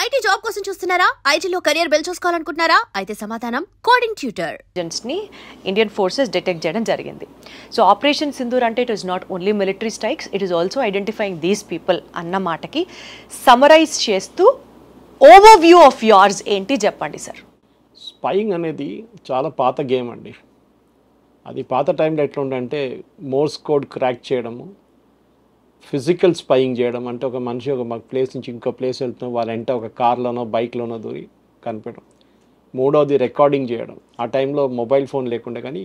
IT job కోసం చూస్తున్నారా? ఐటీలో కెరియర్ బిల్డ్ చేసుకోవాలనుకుంటున్నారా? అయితే సమాధానం కోడింగ్ ట్యూటర్. ని ఇండియన్ ఫోర్సెస్ డిటెక్ట్ చేయడం జరిగింది. సో ఆపరేషన్ సింధూర్ అంటే it is not only military strikes, it is also identifying these people అన్న మాటకి సమరైజ్ చేస్తూ ఓవర్ వ్యూ ఆఫ్ యోర్స్ ఏంటి చెప్పండి సార్. స్పైయింగ్ అనేది చాలా పాత గేమ్ అండి. అది పాత టైంలో ఎట్లా ఉండంటే మోర్స్ కోడ్ క్రాక్ చేయడము, ఫిజికల్ స్పైయింగ్ చేయడం అంటే ఒక మనిషి ఒక ప్లేస్ నుంచి ఇంకో ప్లేస్ వెళ్తున్నాం వాళ్ళ వెంట ఒక కార్లోనో బైక్లోనో దూరి కనిపెట్టడం. మూడవది రికార్డింగ్ చేయడం. ఆ టైంలో మొబైల్ ఫోన్ లేకుండా, కానీ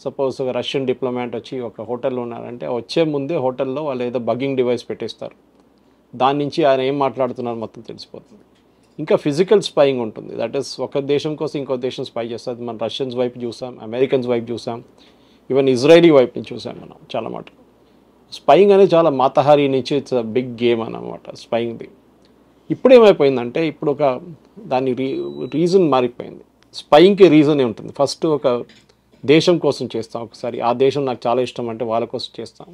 సపోజ్ ఒక రష్యన్ డిప్లొమాట్ వచ్చి ఒక హోటల్లో ఉన్నారంటే వచ్చే ముందే హోటల్లో వాళ్ళు ఏదో బగ్గింగ్ డివైస్ పెట్టేస్తారు. దాని నుంచి ఆయన ఏం మాట్లాడుతున్నారు మొత్తం తెలిసిపోతుంది. ఇంకా ఫిజికల్ స్పైయింగ్ ఉంటుంది. దట్ ఈస్ ఒక దేశం కోసం ఇంకో దేశం స్పై చేస్తుంది. మనం రష్యన్స్ వైపు చూసాం, అమెరికన్స్ వైపు చూసాం, ఈవెన్ ఇజ్రాయలీ వైపు నుంచి చూసాం మనం చాలా మాట. స్పైయింగ్ అనేది చాలా మాతహారి నుంచి ఇట్స్ అ బిగ్ గేమ్ అన్నమాట స్పైయింగ్ది. ఇప్పుడు ఏమైపోయిందంటే ఇప్పుడు ఒక దాని రీజన్ మారిపోయింది. స్పైయింగ్కి రీజన్ ఉంటుంది. ఫస్ట్ ఒక దేశం కోసం చేస్తాం, ఒకసారి ఆ దేశం నాకు చాలా ఇష్టం అంటే వాళ్ళ కోసం చేస్తాం,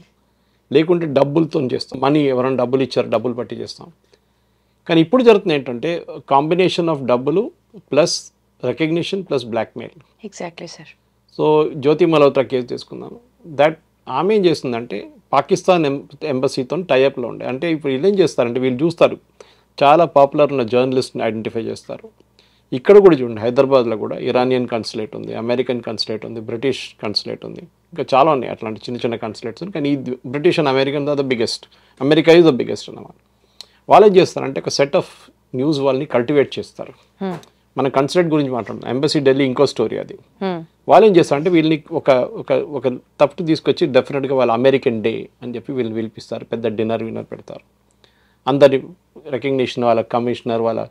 లేకుంటే డబ్బులతో చేస్తాం, మనీ ఎవరైనా డబ్బులు ఇచ్చారు డబ్బులు పట్టి చేస్తాం. కానీ ఇప్పుడు జరుగుతుంది ఏంటంటే కాంబినేషన్ ఆఫ్ డబ్బులు plus recognition plus blackmail. Exactly sir. So Jyoti Malhotra case తీసుకుందాం. దట్ ఆమె ఏం చేస్తుందంటే పాకిస్తాన్ ఎంబసీతో టైఅప్లో ఉండే. అంటే ఇప్పుడు వీళ్ళు ఏం చేస్తారంటే వీళ్ళు చూస్తారు చాలా పాపులర్ ఉన్న జర్నలిస్ట్ని ఐడెంటిఫై చేస్తారు. ఇక్కడ కూడా చూడండి, హైదరాబాద్లో కూడా ఇరానియన్ కన్సులేట్ ఉంది, అమెరికన్ కన్సులేట్ ఉంది, బ్రిటిష్ కన్సులేట్ ఉంది, ఇంకా చాలా ఉన్నాయి అట్లాంటి చిన్న చిన్న కన్సులేట్స్. కానీ ఈ British and American the biggest, America is the biggest అన్నమాట. వాళ్ళు ఏం చేస్తారంటే ఒక సెట్ ఆఫ్ న్యూస్ వాళ్ళని కల్టివేట్ చేస్తారు. మన కన్సులేట్ గురించి మాట్లాడుతున్నాం, ఎంబసీ ఢిల్లీ ఇంకో స్టోరీ అది. వాళ్ళు ఏం చేస్తారంటే వీళ్ళని ఒక ఒక ఒక తప్పు తీసుకొచ్చి డెఫినెట్గా వాళ్ళ అమెరికన్ డే అని చెప్పి వీళ్ళు పిలిపిస్తారు, పెద్ద డిన్నర్ పెడతారు. అందరి రికగ్నిషన్, వాళ్ళ కమిషనర్, వాళ్ళ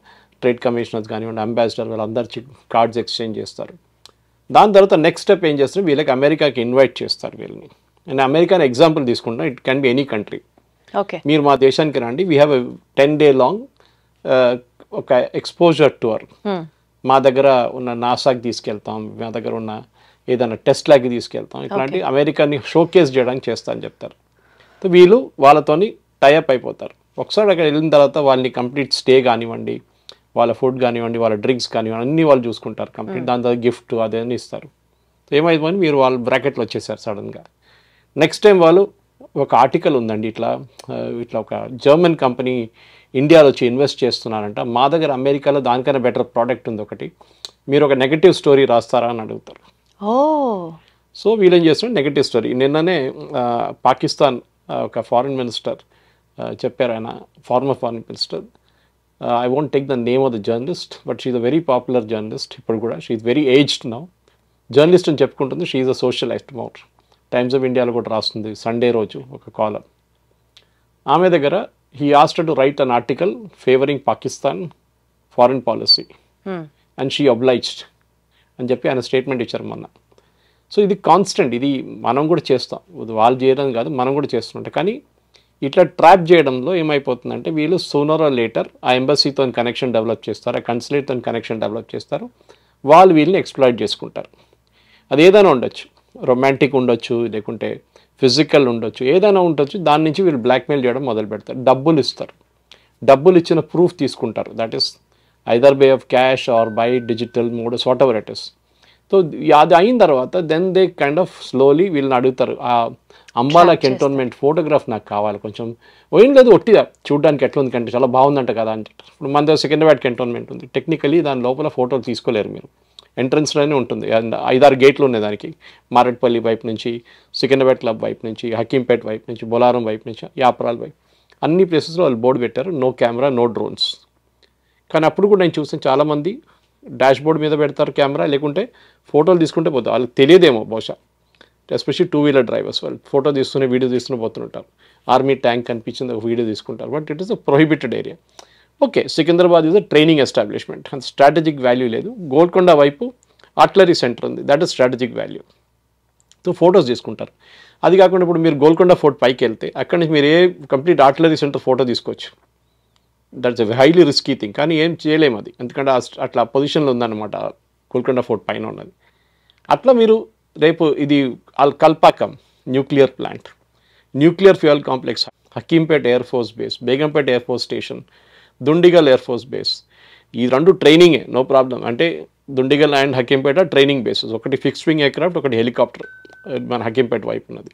ట్రేడ్ కమిషనర్స్ కానివ్వండి, అంబాసిడర్, వాళ్ళందరి కార్డ్స్ ఎక్స్చేంజ్ చేస్తారు. దాని తర్వాత నెక్స్ట్ స్టెప్ ఏం చేస్తారు, వీళ్ళకి అమెరికాకి ఇన్వైట్ చేస్తారు వీళ్ళని. నేను అమెరికాని ఎగ్జాంపుల్ తీసుకుంటాను, it can be any country. Okay, మీరు మా దేశానికి రండి, వీ హ్యావ్ 10 day long ఒక ఎక్స్పోజర్ టూర్. మా దగ్గర ఉన్న నాసాకి తీసుకెళ్తాం, మా దగ్గర ఉన్న ఏదైనా టెస్ట్ లాగా తీసుకెళ్తాం, ఇట్లాంటి అమెరికాని షోకేస్ చేయడానికి చేస్తా అని చెప్తారు. సో వీళ్ళు వాళ్ళతోని టైఅప్ అయిపోతారు. ఒకసారి అక్కడ వెళ్ళిన తర్వాత వాళ్ళని కంప్లీట్ స్టే కానివ్వండి, వాళ్ళ ఫుడ్ కానివ్వండి, వాళ్ళ డ్రింక్స్ కానివ్వండి అన్నీ వాళ్ళు చూసుకుంటారు కంప్లీట్. దాని తర్వాత గిఫ్ట్ అదేని ఇస్తారు. సో ఏమైపోయింది, మీరు వాళ్ళ బ్రాకెట్లో వచ్చేసారు సడన్గా. నెక్స్ట్ టైం వాళ్ళు ఒక ఆర్టికల్ ఉందండి, ఇట్లా ఒక జర్మన్ కంపెనీ ఇండియాలో వచ్చి ఇన్వెస్ట్ చేస్తున్నారంట, మా దగ్గర అమెరికాలో దానికన్నా బెటర్ ప్రోడక్ట్ ఉంది ఒకటి, మీరు ఒక నెగటివ్ స్టోరీ రాస్తారా అని అడుగుతారు. సో వీళ్ళేం చేస్తున్నారు, నెగటివ్ స్టోరీ. నిన్ననే పాకిస్తాన్ ఒక ఫారిన్ మినిస్టర్ చెప్పారు, ఆయన former foreign minister, I won't take the name of the journalist but she is a very popular journalist. ఇప్పుడు కూడా she is very aged now, journalist అని చెప్పుకుంటుంది. She is a social activist. Times of ఇండియాలో కూడా రాస్తుంది Sunday రోజు ఒక caller. ఆమె దగ్గర he asked her to write an article favoring Pakistan foreign policy and she obliged అని చెప్పి ఆయన స్టేట్మెంట్ ఇచ్చారు మొన్న. సో ఇది కాన్స్టెంట్, ఇది మనం కూడా చేస్తాం, వాళ్ళు చేయడం కాదు మనం కూడా చేస్తుంటాం. కానీ ఇట్లా ట్రాప్ చేయడంలో ఏమైపోతుందంటే వీళ్ళు సూనర్ ఆర్ లేటర్ ఆ ఎంబసీతో కనెక్షన్ డెవలప్ చేస్తారు, ఆ కన్సులేట్తో కనెక్షన్ డెవలప్ చేస్తారు, వాళ్ళు వీళ్ళని ఎక్స్ప్లాయిట్ చేసుకుంటారు. అది ఏదైనా ఉండొచ్చు, రొమాంటిక్ ఉండొచ్చు, లేకుంటే ఫిజికల్ ఉండొచ్చు, ఏదైనా ఉండొచ్చు. దాని నుంచి వీళ్ళు బ్లాక్మెయిల్ చేయడం మొదలు పెడతారు, డబ్బులు ఇస్తారు, డబ్బులు ఇచ్చిన ప్రూఫ్ తీసుకుంటారు. That is either by of cash or by digital modes, whatever it is. So అది అయిన తర్వాత then they kind of slowly వీళ్ళని అడుగుతారు, ఆ అంబాలా కంటోన్మెంట్ ఫోటోగ్రాఫ్ నాకు కావాలి, కొంచెం ఏం లేదు ఒట్టిదా చూడడానికి ఎట్లా ఉంది కంటే చాలా బాగుందంట కదా అని. ఇప్పుడు మన దగ్గర సికింద్రాబాద్ కంటోన్మెంట్ ఉంది, టెక్నికలీ దాని లోపల ఫోటోలు తీసుకోలేరు మీరు, ఎంట్రన్స్లోనే ఉంటుంది. 5-6 గేట్లు ఉన్నాయి దానికి, మారేట్పల్లి వైపు నుంచి, సికింద్రాబాద్ క్లబ్ వైపు నుంచి, హకీంపేట్ వైపు నుంచి, బొలారం వైపు నుంచి, యాపరాల్ వైపు, అన్ని ప్లేసెస్లో వాళ్ళు బోర్డు పెట్టారు, నో కెమెరా నో డ్రోన్స్. కానీ అప్పుడు కూడా నేను చూసాను చాలామంది డాష్ బోర్డ్ మీద పెడతారు కెమెరా, లేకుంటే ఫోటోలు తీసుకుంటే పోతారు. వాళ్ళకి తెలియదేమో బహుశా, ఎస్పెషల్లీ 2-wheeler డ్రైవర్స్, వాళ్ళు ఫోటో తీస్తూనే వీడియో తీస్తూనే పోతుంటారు. ఆర్మీ ట్యాంక్ కనిపించింది ఒక వీడియో తీసుకుంటారు, but it is a prohibited area. Okay, Secunderabad is a training establishment, అంత స్ట్రాటజిక్ వాల్యూ లేదు. గోల్కొండ వైపు ఆర్టిలరీ సెంటర్ ఉంది, that is strategic value. So photos తీసుకుంటారు. అది కాకుండా ఇప్పుడు మీరు గోల్కొండ ఫోర్ట్ పైకి వెళ్తే అక్కడి నుంచి మీరు కంప్లీట్ ఆర్టిలరీ సెంటర్ ఫోటో తీసుకోవచ్చు. That's a highly risky thing, కానీ ఏం చేయలేము అది, ఎందుకంటే అట్లా పొజిషన్లో ఉందన్నమాట గోల్కొండ ఫోర్ట్ పైన ఉన్నది. అట్లా మీరు రేపు ఇది Kalpakkam nuclear plant, nuclear fuel complex, Hakimpet air force base, Begumpet air force station, Dundigal air force base. ఈ రెండు ట్రైనింగే, నో ప్రాబ్లం. అంటే Dundigal and Hakimpet training bases, ఒకటి ఫిక్స్డ్ వింగ్ ఎయిర్క్రాఫ్ట్, ఒకటి హెలికాప్టర్ మన హకీంపేట వైపు ఉన్నది.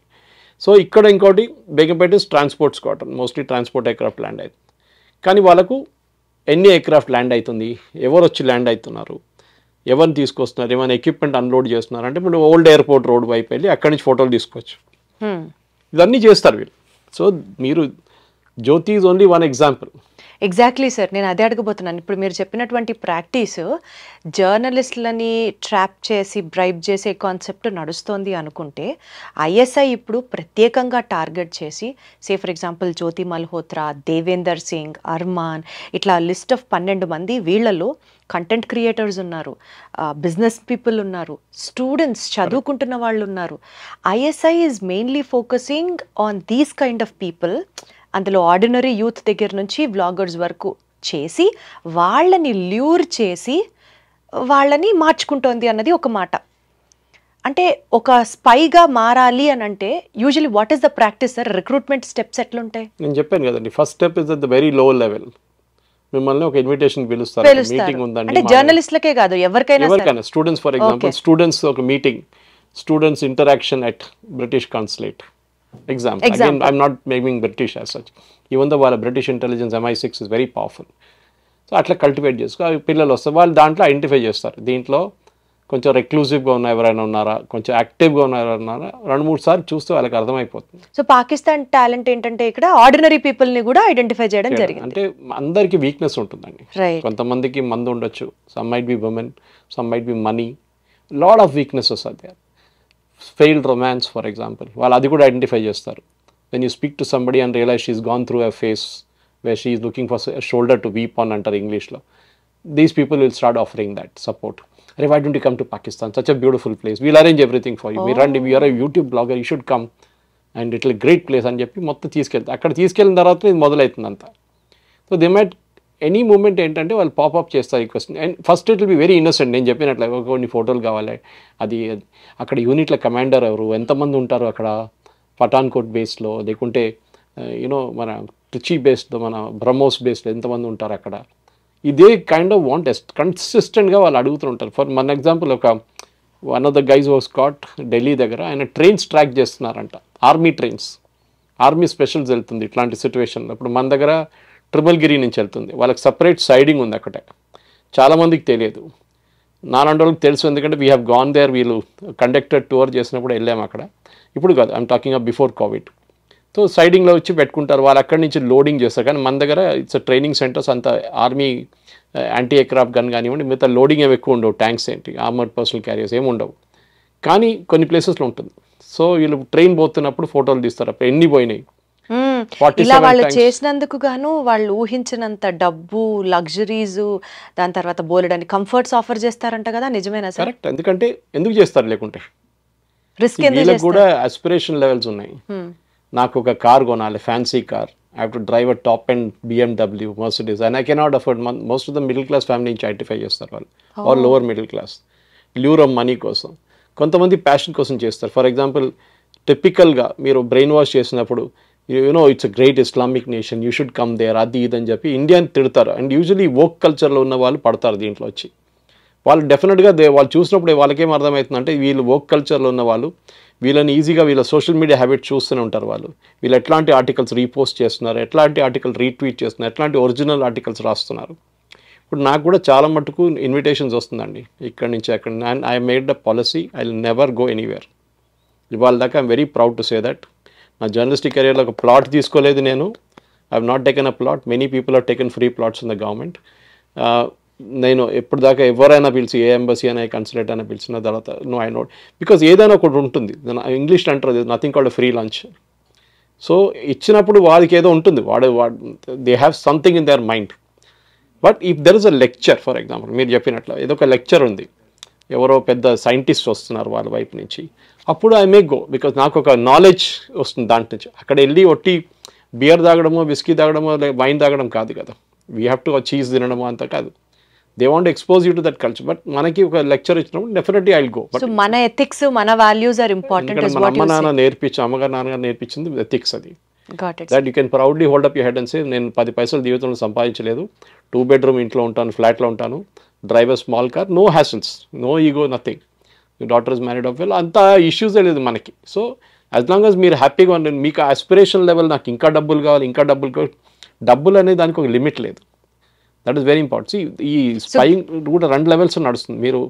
సో ఇక్కడ ఇంకోటి Begumpet transport squadron, mostly transport aircraft land అవుతుంది. కానీ వాళ్ళకు ఎన్ని ఎయిర్క్రాఫ్ట్ ల్యాండ్ అవుతుంది, ఎవరు వచ్చి ల్యాండ్ అవుతున్నారు, ఎవరిని తీసుకొస్తున్నారు, ఏమైనా ఎక్విప్మెంట్ అన్లోడ్ చేస్తున్నారు అంటే ఇప్పుడు ఓల్డ్ ఎయిర్పోర్ట్ రోడ్ వైపు వెళ్ళి అక్కడి నుంచి ఫోటోలు తీసుకోవచ్చు. ఇవన్నీ చేస్తారు వీళ్ళు. సో మీరు Jyoti is only one example. Exactly sir, నేను అదే అడగబోతున్నాను. ఇప్పుడు మీరు చెప్పినటువంటి ప్రాక్టీస్ జర్నలిస్టులని ట్రాప్ చేసి బ్రైబ్ చేసే కాన్సెప్ట్ నడుస్తోంది అనుకుంటే, ఐఎస్ఐ ఇప్పుడు ప్రత్యేకంగా టార్గెట్ చేసి ఫర్ ఎగ్జాంపుల్ జ్యోతి మల్హోత్రా, దేవేందర్ సింగ్, అర్మాన్, ఇట్లా లిస్ట్ ఆఫ్ 12 మంది, వీళ్ళలో కంటెంట్ క్రియేటర్స్ ఉన్నారు, బిజినెస్ పీపుల్ ఉన్నారు, స్టూడెంట్స్ చదువుకుంటున్న వాళ్ళు ఉన్నారు. ISI is mainly focusing on these kind of people. అందులో ఆర్డినరీ యూత్ దగ్గర నుంచి వ్లాగర్స్ వరకు చేసి వాళ్ళని ల్యూర్ చేసి వాళ్ళని మార్చుకుంటోంది అన్నది ఒక మాట. అంటే ఒక స్పైగా మారాలి అని అంటే usually what is the practice sir? Recruitment steps ఎట్లుంటాయి? నేను చెప్పాను కదండి, first step is at the very low level. మిమ్మల్ని ఒక ఇన్విటేషన్ పిలుస్తారు, మీటింగ్ ఉందండి. అంటే జర్నలిస్టులకే కాదు, ఎవరికైనా స్టూడెంట్స్, ఫర్ ఎగ్జాంపుల్ స్టూడెంట్స్ ఒక meeting, students interaction at British consulate example. Again, I'm not naming British as such. Even though వాళ్ళ British intelligence MI6 is very powerful. So అట్లా కల్టివేట్ చేసుకో, పిల్లలు వస్తారు, వాళ్ళు దాంట్లో ఐడెంటిఫై చేస్తారు. దీంట్లో కొంచెం రెక్లూజివ్గా ఉన్న ఎవరైనా ఉన్నారా, కొంచెం యాక్టివ్గా ఉన్న ఎవరైనా ఉన్నారా, 2-3 సార్లు చూస్తే వాళ్ళకి అర్థమైపోతుంది. సో పాకిస్తాన్ టాలెంట్ ఏంటంటే ఇక్కడ ఆర్డినరీ పీపుల్ని కూడా ఐడెంటిఫై చేయడం జరిగింది. అంటే అందరికీ వీక్నెస్ ఉంటుందండి. కొంతమందికి మందు ఉండొచ్చు, some might be women, some might be money, lot of weaknesses are there. Failed romance for example, వాళ్ళు అది కూడా ఐడెంటిఫై చేస్తారు. When you speak to somebody and realise she's gone through a phase where she is looking for shoulder to weep on అంటారు ఇంగ్లీష్లో. These people will start offering that support. అరే why don't you come to Pakistan, such a beautiful place, we'll arrange everything for you, మీరు రండి, we're a YouTube blogger, you should come and it will great place అని చెప్పి మొత్తం తీసుకెళ్తారు. అక్కడ తీసుకెళ్ళిన తర్వాత ఇది మొదలవుతుంది అంతా. So they might any moment ఏంటంటే వాళ్ళు పాపప్ చేస్తారు ఈ question. And first it will be very innocent. నేను చెప్పినట్లే కొన్ని ఫోటోలు కావాలి, అది అక్కడ యూనిట్ల కమాండర్ ఎవరు, ఎంతమంది ఉంటారు అక్కడ పఠాన్కోట్ బేస్లో, లేకుంటే యూనో మన ట్రిచీ బేస్లో, మన బ్రహ్మోస్ బేస్లో ఎంతమంది ఉంటారు అక్కడ. ఇదే కైండ్ ఆఫ్ వాంట్ కన్సిస్టెంట్గా వాళ్ళు అడుగుతుంటారు. ఫర్ మన ఎగ్జాంపుల్, ఒక one of the guys was caught Delhi దగ్గర, ఆయన ట్రైన్స్ ట్రాక్ చేస్తున్నారంట, ఆర్మీ ట్రైన్స్, ఆర్మీ స్పెషల్స్ వెళ్తుంది ఇట్లాంటి సిచ్యువేషన్లో. ఇప్పుడు మన దగ్గర ట్రిపుల్గిరి నుంచి వెళ్తుంది, వాళ్ళకి సపరేట్ సైడింగ్ ఉంది అక్కడే. చాలామందికి తెలియదు, నాలాంటి వాళ్ళకి తెలుసు, ఎందుకంటే వీ హ్యావ్ గాన్ దేర్. వీళ్ళు కండక్టెడ్ టూర్ చేసినప్పుడు వెళ్ళాము అక్కడ. ఇప్పుడు కాదు, I'm talking of before covid. So సైడింగ్లో వచ్చి పెట్టుకుంటారు, వాళ్ళు అక్కడి నుంచి లోడింగ్ చేస్తారు. కానీ మన దగ్గర ఇట్స్ ట్రైనింగ్ సెంటర్స్, అంత ఆర్మీ యాంటీ ఎయిర్క్రాఫ్ట్ గన్ కానివ్వండి, మిగతా లోడింగ్ ఏమి ఎక్కువ ఉండవు, ట్యాంక్స్ ఏంటి, ఆర్మర్డ్ పర్సనల్ క్యారియర్స్ ఏమి ఉండవు. కానీ కొన్ని ప్లేసెస్లో ఉంటుంది. సో వీళ్ళు ట్రైన్ పోతున్నప్పుడు ఫోటోలు తీస్తారు, అప్పుడు ఎన్ని పోయినాయి. ఇలా వాళ్ళు చేసినందుకు గాను వాళ్ళు ఊహించినంత డబ్బు, లగ్జరీస్, దాని తర్వాత బోలెడని కంఫర్ట్స్ ఆఫర్ చేస్తారంట కదా, నిజమేనా సార్? కరెక్ట్. ఎందుకంటే ఎందుకు చేస్తారు లేకుంటే, రిస్క్ వీళ్ళకి కూడా ఆస్పిరేషన్ లెవెల్స్ ఉన్నాయి. నాకు ఒక కార్ కొనాలి, fancy car, I have to drive a top and BMW, Mercedes, and I cannot afford. Most of the middle class family నుంచి ఐడెంటిఫై చేస్తారు వాళ్ళు, or lower middle class, lure of money కోసం. కొంతమంది passion కోసం చేస్తారు. For example, టిపికల్గా మీరు brain wash చేసినప్పుడు, you know it's a great Islamic nation, you should come there, అది ఇది అని చెప్పి ఇండియాని తిడతారు. అండ్ యూజువలీ వోక్ కల్చర్లో ఉన్న వాళ్ళు పడతారు దీంట్లో వచ్చి. వాళ్ళు డెఫినెట్గా వాళ్ళు చూసినప్పుడు వాళ్ళకేం అర్థమవుతుందంటే, వీళ్ళు వోక్ కల్చర్లో ఉన్న వాళ్ళు, వీళ్ళని ఈజీగా వీళ్ళ సోషల్ మీడియా హ్యాబిట్ చూస్తూనే ఉంటారు. వీళ్ళు ఎట్లాంటి ఆర్టికల్స్ రీపోస్ట్ చేస్తున్నారు, ఎట్లాంటి ఆర్టికల్ రీట్వీట్ చేస్తున్నారు, ఎట్లాంటి ఒరిజినల్ ఆర్టికల్స్ రాస్తున్నారు. ఇప్పుడు నాకు కూడా చాలా మటుకు ఇన్విటేషన్స్ వస్తుందండి ఇక్కడి నుంచి అక్కడ. And I made the policy, I will never go anywhere. ఇవాళ దాకా I'm very proud to say that. నా జర్నలిస్టిక్ కెరియర్లో ఒక ప్లాట్ తీసుకోలేదు నేను. I have not taken a plot. Many people have taken free plots in the government. నేను ఎప్పుడు దాకా ఎవరైనా పిలిచి, ఏ ఎంబసీ అయినా, కన్సులేట్ అయినా పిలిచిన తర్వాత నో, ఐ నోట్, బికాజ్ ఏదైనా ఒకటి ఉంటుంది. ఇంగ్లీష్లో అంటారు nothing called free lunch. So ఇచ్చినప్పుడు వాడికి ఏదో ఉంటుంది, they have something in their mind. But if there is a lecture, for example మీరు చెప్పినట్లు ఏదో ఒక లెక్చర్ ఉంది, ఎవరో పెద్ద సైంటిస్ట్ వస్తున్నారు వాళ్ళ వైపు నుంచి, అప్పుడు ఐ మే గో, బికాజ్ నాకు ఒక నాలెడ్జ్ వస్తుంది దాంట్ నుంచి. అక్కడ వెళ్ళి ఒట్టి బియర్ తాగడమో, విస్కీ తాగడమో, వైన్ తాగడం కాదు కదా, వీ హ్యావ్ టు చీజ్ తినడమో అంత కాదు. They want expose you to that culture. But మనకి ఒక లెక్చర్ ఇచ్చినప్పుడు definitely I will go. But మన ఎథిక్స్, మన వాల్యూస్ ఆర్ ఇంపార్టెంట్. మన అమ్మ నాన్న నేర్పించి, అమ్మగారు నాన్నగారు నేర్పించింది ఎథిక్స్. అది got it. That you can proudly hold up your head and say నేను 10 పైసలు జీవితంలో సంపాదించలేదు, 2 bedroom ఇంట్లో ఉంటాను, ఫ్లాట్లో ఉంటాను, drive a small car, no hassles, no ego, nothing, మీ daughter is married off well, అంత ఇష్యూసే లేదు మనకి. సో యాజ్ లాంగ్ యాజ్ మీరు హ్యాపీగా ఉండండి. మీకు ఆస్పిరేషన్ లెవెల్ నాకు ఇంకా డబ్బులు కావాలి, ఇంకా డబ్బులు కావాలి, డబ్బులు అనేది దానికి ఒక లిమిట్ లేదు. That is very important. ఈ స్పైయింగ్ కూడా 2 levels నడుస్తుంది. మీరు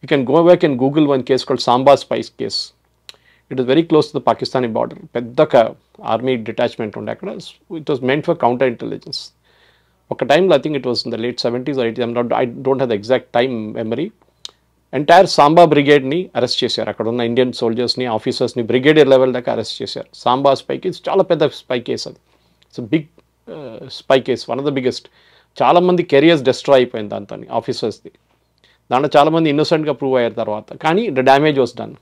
you can go back and Google one case called Samba spies case. It is very close to the Pakistani border. పెద్ద ఆర్మీ డిటాచ్మెంట్ ఉండే అక్కడ. It was meant for counter intelligence. ఒక టైంలో I think it was in the late 70s or 80s, I don't have the exact time memory. Entire Samba బ్రిగేడ్ని arrest చేశారు. అక్కడ ఉన్న Indian సోల్జర్స్ని, ఆఫీసర్స్ని బ్రిగేడియర్ లెవెల్ దాకా అరెస్ట్ చేశారు. సాంబా స్పై కేస్ చాలా పెద్ద స్పై కేస్. అది it's big spy case, one of the biggest. చాలామంది కెరియర్స్ డిస్ట్రాయ్ అయిపోయింది దాంతో, ఆఫీసర్స్ది. దాంట్లో చాలామంది ఇన్నోసెంట్గా ప్రూవ్ అయ్యారు తర్వాత, కానీ the damage was done.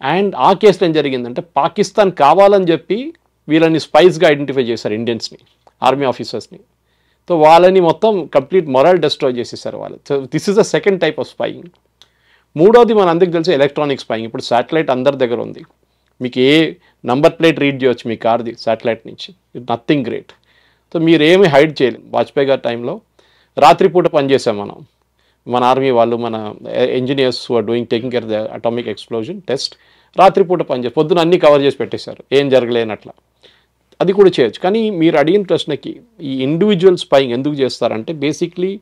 And ఆ కేసులో ఏం జరిగిందంటే పాకిస్తాన్ కావాలని చెప్పి వీళ్ళని స్పైస్గా ఐడెంటిఫై చేశారు, ఇండియన్స్ని, ఆర్మీ ఆఫీసర్స్ని. సో వాళ్ళని మొత్తం కంప్లీట్ మొరల్ డిస్ట్రాయ్ చేసేసారు వాళ్ళు. So this is the second type of spying. మూడోది మన అందరికి తెలిసి ఎలక్ట్రానిక్ స్పైయింగ్. ఇప్పుడు శాటిలైట్ అందరి దగ్గర ఉంది. మీకు ఏ నంబర్ ప్లేట్ రీడ్ చేయొచ్చు మీ కార్ది శాటిలైట్ నుంచి. It nothing great. సో మీరు ఏమి హైడ్ చేయలేం. వాజ్పేయి గారి టైంలో రాత్రిపూట పనిచేసాం మనం, మన ఆర్మీ వాళ్ళు, మన engineers who are doing taking care the atomic explosion test, రాత్రిపూట పనిచేసి పొద్దున అన్నీ కవర్ చేసి పెట్టేశారు, ఏం జరగలేనట్లా. అది కూడా చేయొచ్చు. కానీ మీరు అడిగిన ప్రశ్నకి ఈ ఇండివిజువల్ స్పైయింగ్ ఎందుకు చేస్తారంటే బేసిక్లీ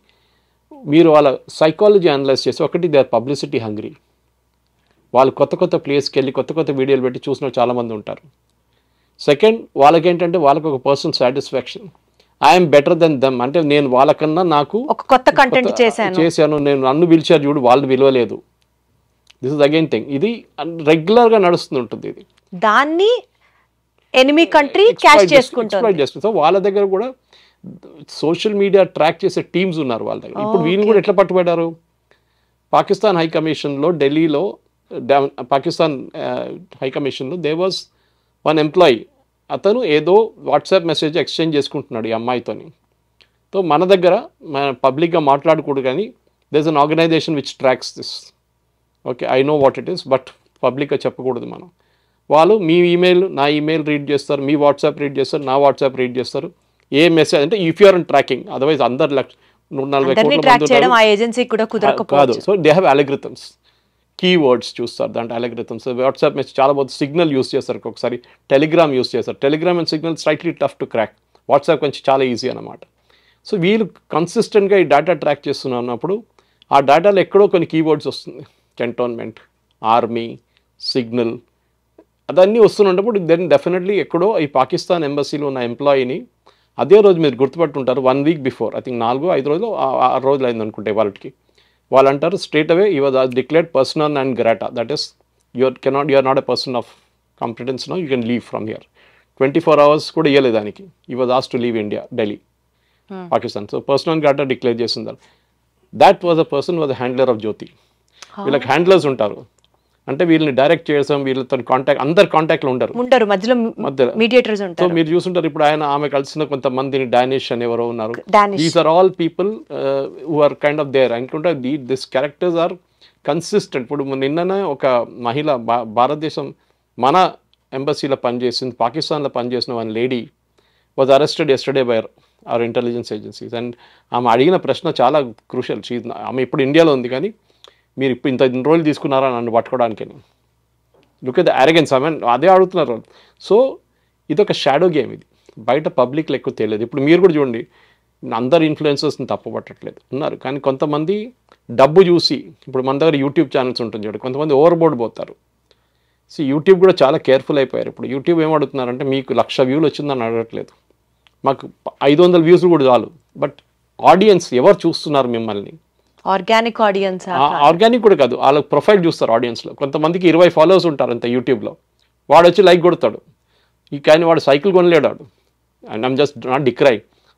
మీరు వాళ్ళ సైకాలజీ అనలైజ్ చేసి, ఒకటి దే ఆర్ పబ్లిసిటీ హంగ్రీ. వాళ్ళు కొత్త కొత్త ప్లేస్కి వెళ్ళి కొత్త కొత్త వీడియోలు పెట్టి చూసిన చాలామంది ఉంటారు. సెకండ్, వాళ్ళకేంటంటే వాళ్ళకి ఒక personal satisfaction, I'm better than them, అంటే నేను వాళ్ళకన్నా నాకు ఒక కొత్త కంటెంట్ చేశాను, నేను నన్ను పిలిచారు చూడు, వాళ్ళు విలువలేదు. This is again thing. ఇది రెగ్యులర్గా నడుస్తుంటుంది. ఇది దాన్ని ఎనిమీ కంట్రీ క్యాష్ చేసుకుంటుంది. సో వాళ్ళ దగ్గర కూడా సోషల్ మీడియా ట్రాక్ చేసే టీమ్స్ ఉన్నారు వాళ్ళ దగ్గర. ఇప్పుడు వీళ్ళు కూడా ఎట్లా పట్టుబడ్డారు? పాకిస్తాన్ హై కమిషన్లో, ఢిల్లీలో, పాకిస్తాన్ హై కమిషన్లో దే వాజ్ వన్ ఎంప్లాయీ. అతను ఏదో వాట్సాప్ మెసేజ్ ఎక్స్చేంజ్ చేసుకుంటున్నాడు ఈ అమ్మాయితోని. సో మన దగ్గర మన పబ్లిక్గా మాట్లాడకూడదు, కానీ they is an organisation which tracks this. Okay, I know what it is, but పబ్లిక్గా చెప్పకూడదు మనం. వాళ్ళు మీ ఈమెయిల్, నా ఈమెయిల్ రీడ్ చేస్తారు, మీ వాట్సాప్ రీడ్ చేస్తారు, నా వాట్సాప్ రీడ్ చేస్తారు. ఏ మెసేజ్ అంటే if you're in tracking, otherwise అందరు 140 కోట్ల కాదు. So they have algorithms, keywords చూస్తారు దాంట్లో అలగ్రిథమ్స్. వాట్సాప్ మెసేజ్ చాలా బాగుంది. సిగ్నల్ యూస్ చేస్తారు, ఒకసారి టెలిగ్రామ్ యూస్ చేస్తారు. Telegram and signal slightly tough to crack. WhatsApp కొంచెం చాలా ఈజీ అనమాట. సో వీళ్ళు కన్సిస్టెంట్గా ఈ డేటా ట్రాక్ చేస్తున్నప్పుడు ఆ డేటాలో ఎక్కడో కొన్ని కీవర్డ్స్ వస్తుంది. కంటోన్మెంట్, ఆర్మీ, సిగ్నల్, అదన్నీ వస్తున్నప్పుడు దెన్ డెఫినెట్లీ ఎక్కడో ఈ పాకిస్తాన్ ఎంబసీలో ఉన్న ఎంప్లాయీని అదే రోజు మీరు గుర్తుపట్టుంటారు. 1 week బిఫోర్, ఐ థింక్ 4-5 రోజులు 6 రోజులు అయింది అనుకుంటే వాళ్ళకి. వాళ్ళు అంటారు straight away he was declared persona non grata, that is you are not a person of competence no, you can leave from here. 24 hours కూడా ఇవ్వలేదు దానికి. He was asked to leave India, Delhi, Pakistan. So persona non grata declare చేసింది. That was a person was a handler of Jyoti. వీళ్ళకి handlers ఉంటారు, అంటే వీళ్ళని direct చేసాం, వీళ్ళతో కాంటాక్ట్, అందరు కాంటాక్ట్లో ఉంటారు, మధ్యలో మీడియేటర్స్ ఉంటారు. సో మీరు చూస్తుంటారు ఇప్పుడు ఆమె కలిసిన కొంతమందిని, డానిష్ అని ఎవరో ఉన్నారు. These are all people who are kind of there. అనుకుంటే దిస్ క్యారెక్టర్స్ ఆర్ కన్సిస్టెంట్. ఇప్పుడు నిన్ననే ఒక మహిళ భారతదేశం మన ఎంబసీలో పనిచేసింది, పాకిస్తాన్లో పనిచేసిన one lady was arrested yesterday by our intelligence agencies. And ఆమె అడిగిన ప్రశ్న చాలా క్రూషల్. ఆమె ఇప్పుడు ఇండియాలో ఉంది, కానీ మీరు ఇప్పుడు ఇంత రోజులు తీసుకున్నారా నన్ను పట్టుకోవడానికి? Look at the arrogance. I mean అదే అడుగుతున్నారు. సో ఇదొక షాడో గేమ్. ఇది బయట పబ్లిక్లో ఎక్కువ తెలియదు. ఇప్పుడు మీరు కూడా చూడండి, అందరు ఇన్ఫ్లుయెన్సర్స్ని తప్పుపట్టట్లేదు ఉన్నారు, కానీ కొంతమంది డబ్బు చూసి, ఇప్పుడు మన దగ్గర యూట్యూబ్ ఛానల్స్ ఉంటుంది చూడండి, కొంతమంది ఓవర్బోర్డ్ పోతారు. సో యూట్యూబ్ కూడా చాలా కేర్ఫుల్ అయిపోయారు. ఇప్పుడు యూట్యూబ్ ఏం అడుగుతున్నారంటే మీకు 1,00,000 views వచ్చిందని అడగట్లేదు, మాకు 500 views కూడా చాలు. బట్ ఆడియన్స్ ఎవరు చూస్తున్నారు మిమ్మల్ని? Organic audience. ఆర్గానిక్ కూడా కాదు, వాళ్ళ ప్రొఫైల్ చూస్తారు ఆడియన్స్లో. కొంతమందికి 20 followers ఉంటారు అంత యూట్యూబ్లో. వాడు వచ్చి లైక్ కొడతాడు, కానీ వాడు సైకిల్ కొనలేడు. వాడు and I'm just not decry,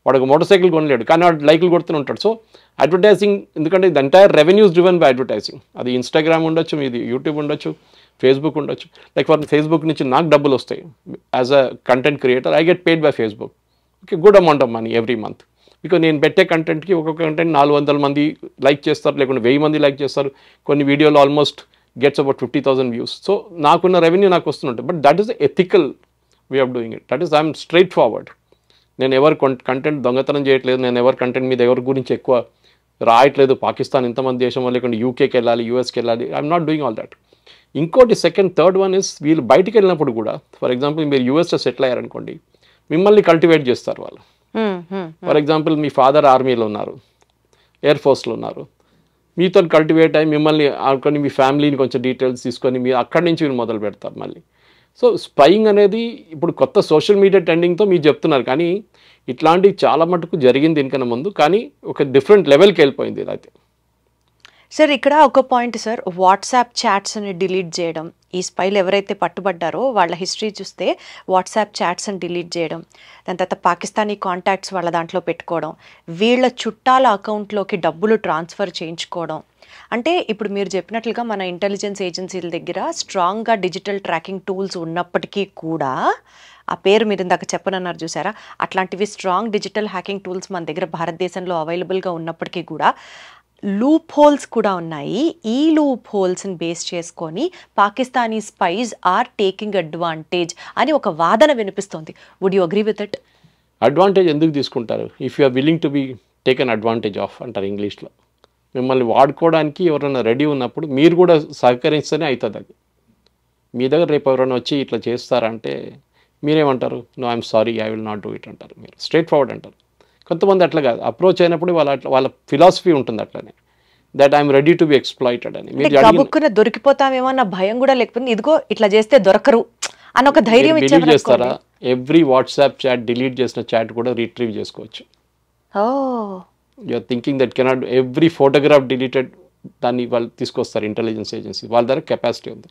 వాడు ఒక మోటార్ సైకిల్ కొనలేడు, కానీ వాడు లైక్లు కొడుతూనే ఉంటాడు. సో అడ్వర్టైజింగ్, ఎందుకంటే ఇది entire revenues driven by advertising. అది ఇన్స్టాగ్రామ్ ఉండొచ్చు, మీది యూట్యూబ్ ఉండొచ్చు, ఫేస్బుక్ ఉండొచ్చు. లైక్ ఫర్ ఫేస్బుక్ నుంచి నాకు డబ్బులు వస్తాయి as a content creator. I get paid by Facebook. Okay, good amount of money every month. Because నేను పెట్టే కంటెంట్కి ఒక్కొక్క కంటెంట్ 400 మంది లైక్ చేస్తారు, లేకుంటే 1000 మంది లైక్ చేస్తారు. కొన్ని వీడియోలు almost gets about 50,000 views. So నాకున్న రెవెన్యూ నాకు వస్తుంటుంది. But that is ethical way of doing it. That is I'm straight forward. నేను ఎవరు కంటెంట్ దొంగతనం చేయట్లేదు, నేను ఎవరి కంటెంట్ మీద ఎవరి గురించి ఎక్కువ రాయట్లేదు. పాకిస్తాన్ ఇంతమంది దేశం వల్ల లేకుండా యూకేకి వెళ్ళాలి, యూఎస్కి వెళ్ళాలి, I'm not doing all that. ఇంకోటి థర్డ్ వన్ ఇస్ వీళ్ళు బయటికి వెళ్ళినప్పుడు కూడా, ఫర్ ఎగ్జాంపుల్ మీరు యూఎస్లో సెటిల్ అయ్యారనుకోండి, మిమ్మల్ని కల్టివేట్ చేస్తారు వాళ్ళు. ఫర్ ఎగ్జాంపుల్ మీ ఫాదర్ ఆర్మీలో ఉన్నారు, ఎయిర్ ఫోర్స్లో ఉన్నారు, మీతో కల్టివేట్ అయ్యి మిమ్మల్ని ఆడుకొని మీ ఫ్యామిలీని కొంచెం డీటెయిల్స్ తీసుకొని మీరు అక్కడి నుంచి మీరు మొదలు పెడతారు మళ్ళీ. సో స్పైయింగ్ అనేది ఇప్పుడు కొత్త సోషల్ మీడియా ట్రెండింగ్తో మీరు చెప్తున్నారు, కానీ ఇట్లాంటివి చాలా మటుకు జరిగింది దీనికన్నా ముందు, కానీ ఒక డిఫరెంట్ లెవెల్కి వెళ్ళిపోయింది ఇది అయితే. సార్ ఇక్కడ ఒక పాయింట్ సార్, వాట్సాప్ చాట్స్ని డిలీట్ చేయడం, ఈ స్పైలు ఎవరైతే పట్టుబడ్డారో వాళ్ళ హిస్టరీ చూస్తే వాట్సాప్ చాట్స్ని డిలీట్ చేయడం, దాని తర్వాత పాకిస్తానీ కాంటాక్ట్స్ వాళ్ళ దాంట్లో పెట్టుకోవడం, వీళ్ళ చుట్టాల అకౌంట్లోకి డబ్బులు ట్రాన్స్ఫర్ చేయించుకోవడం. అంటే ఇప్పుడు మీరు చెప్పినట్లుగా మన ఇంటెలిజెన్స్ ఏజెన్సీల దగ్గర స్ట్రాంగ్గా డిజిటల్ ట్రాకింగ్ టూల్స్ ఉన్నప్పటికీ కూడా, ఆ పేరు మీరు ఇందాక చెప్పనన్నారు చూసారా, అట్లాంటివి స్ట్రాంగ్ డిజిటల్ హ్యాకింగ్ టూల్స్ మన దగ్గర భారతదేశంలో అవైలబుల్గా ఉన్నప్పటికీ కూడా లూప్ హోల్స్ కూడా ఉన్నాయి. ఈ లూప్ హోల్స్ని బేస్ చేసుకొని Pakistani spies are taking advantage అని ఒక వాదన వినిపిస్తోంది. Would you agree with it? Advantage ఎందుకు తీసుకుంటారు? If you are willing to be taken advantage of అంటారు ఇంగ్లీష్లో. మిమ్మల్ని వాడుకోవడానికి ఎవరైనా రెడీ ఉన్నప్పుడు మీరు కూడా సహకరిస్తేనే అవుతుంది అది. మీ దగ్గర రేపు ఎవరైనా వచ్చి ఇట్లా చేస్తారంటే మీరేమంటారు? No I'm sorry, I will not do it అంటారు. మీరు స్ట్రైట్ ఫార్వర్డ్ అంటారు. కొంతమంది అట్లా కాదు, అప్రోచ్ అయినప్పుడు వాళ్ళ ఫిలాసఫీ ఉంటుంది అట్లనే, that I'm ready to be exploited అని. మీరు దొరికిపోతామేమో అన్న భయం కూడా లేకపోతే ఇదిగో ఇట్లా చేస్తే దొరకరు అని ఒక ధైర్యం చేస్తారా? ఎవ్రీ వాట్సాప్ చాట్ డిలీట్ చేసిన చాట్ కూడా రీట్రీవ్ చేసుకోవచ్చు. You're thinking that cannot. Every photograph deleted దాన్ని వాళ్ళు తీసుకొస్తారు ఇంటెలిజెన్స్ ఏజెన్సీ, వాళ్ళ దగ్గర కెపాసిటీ ఉంది.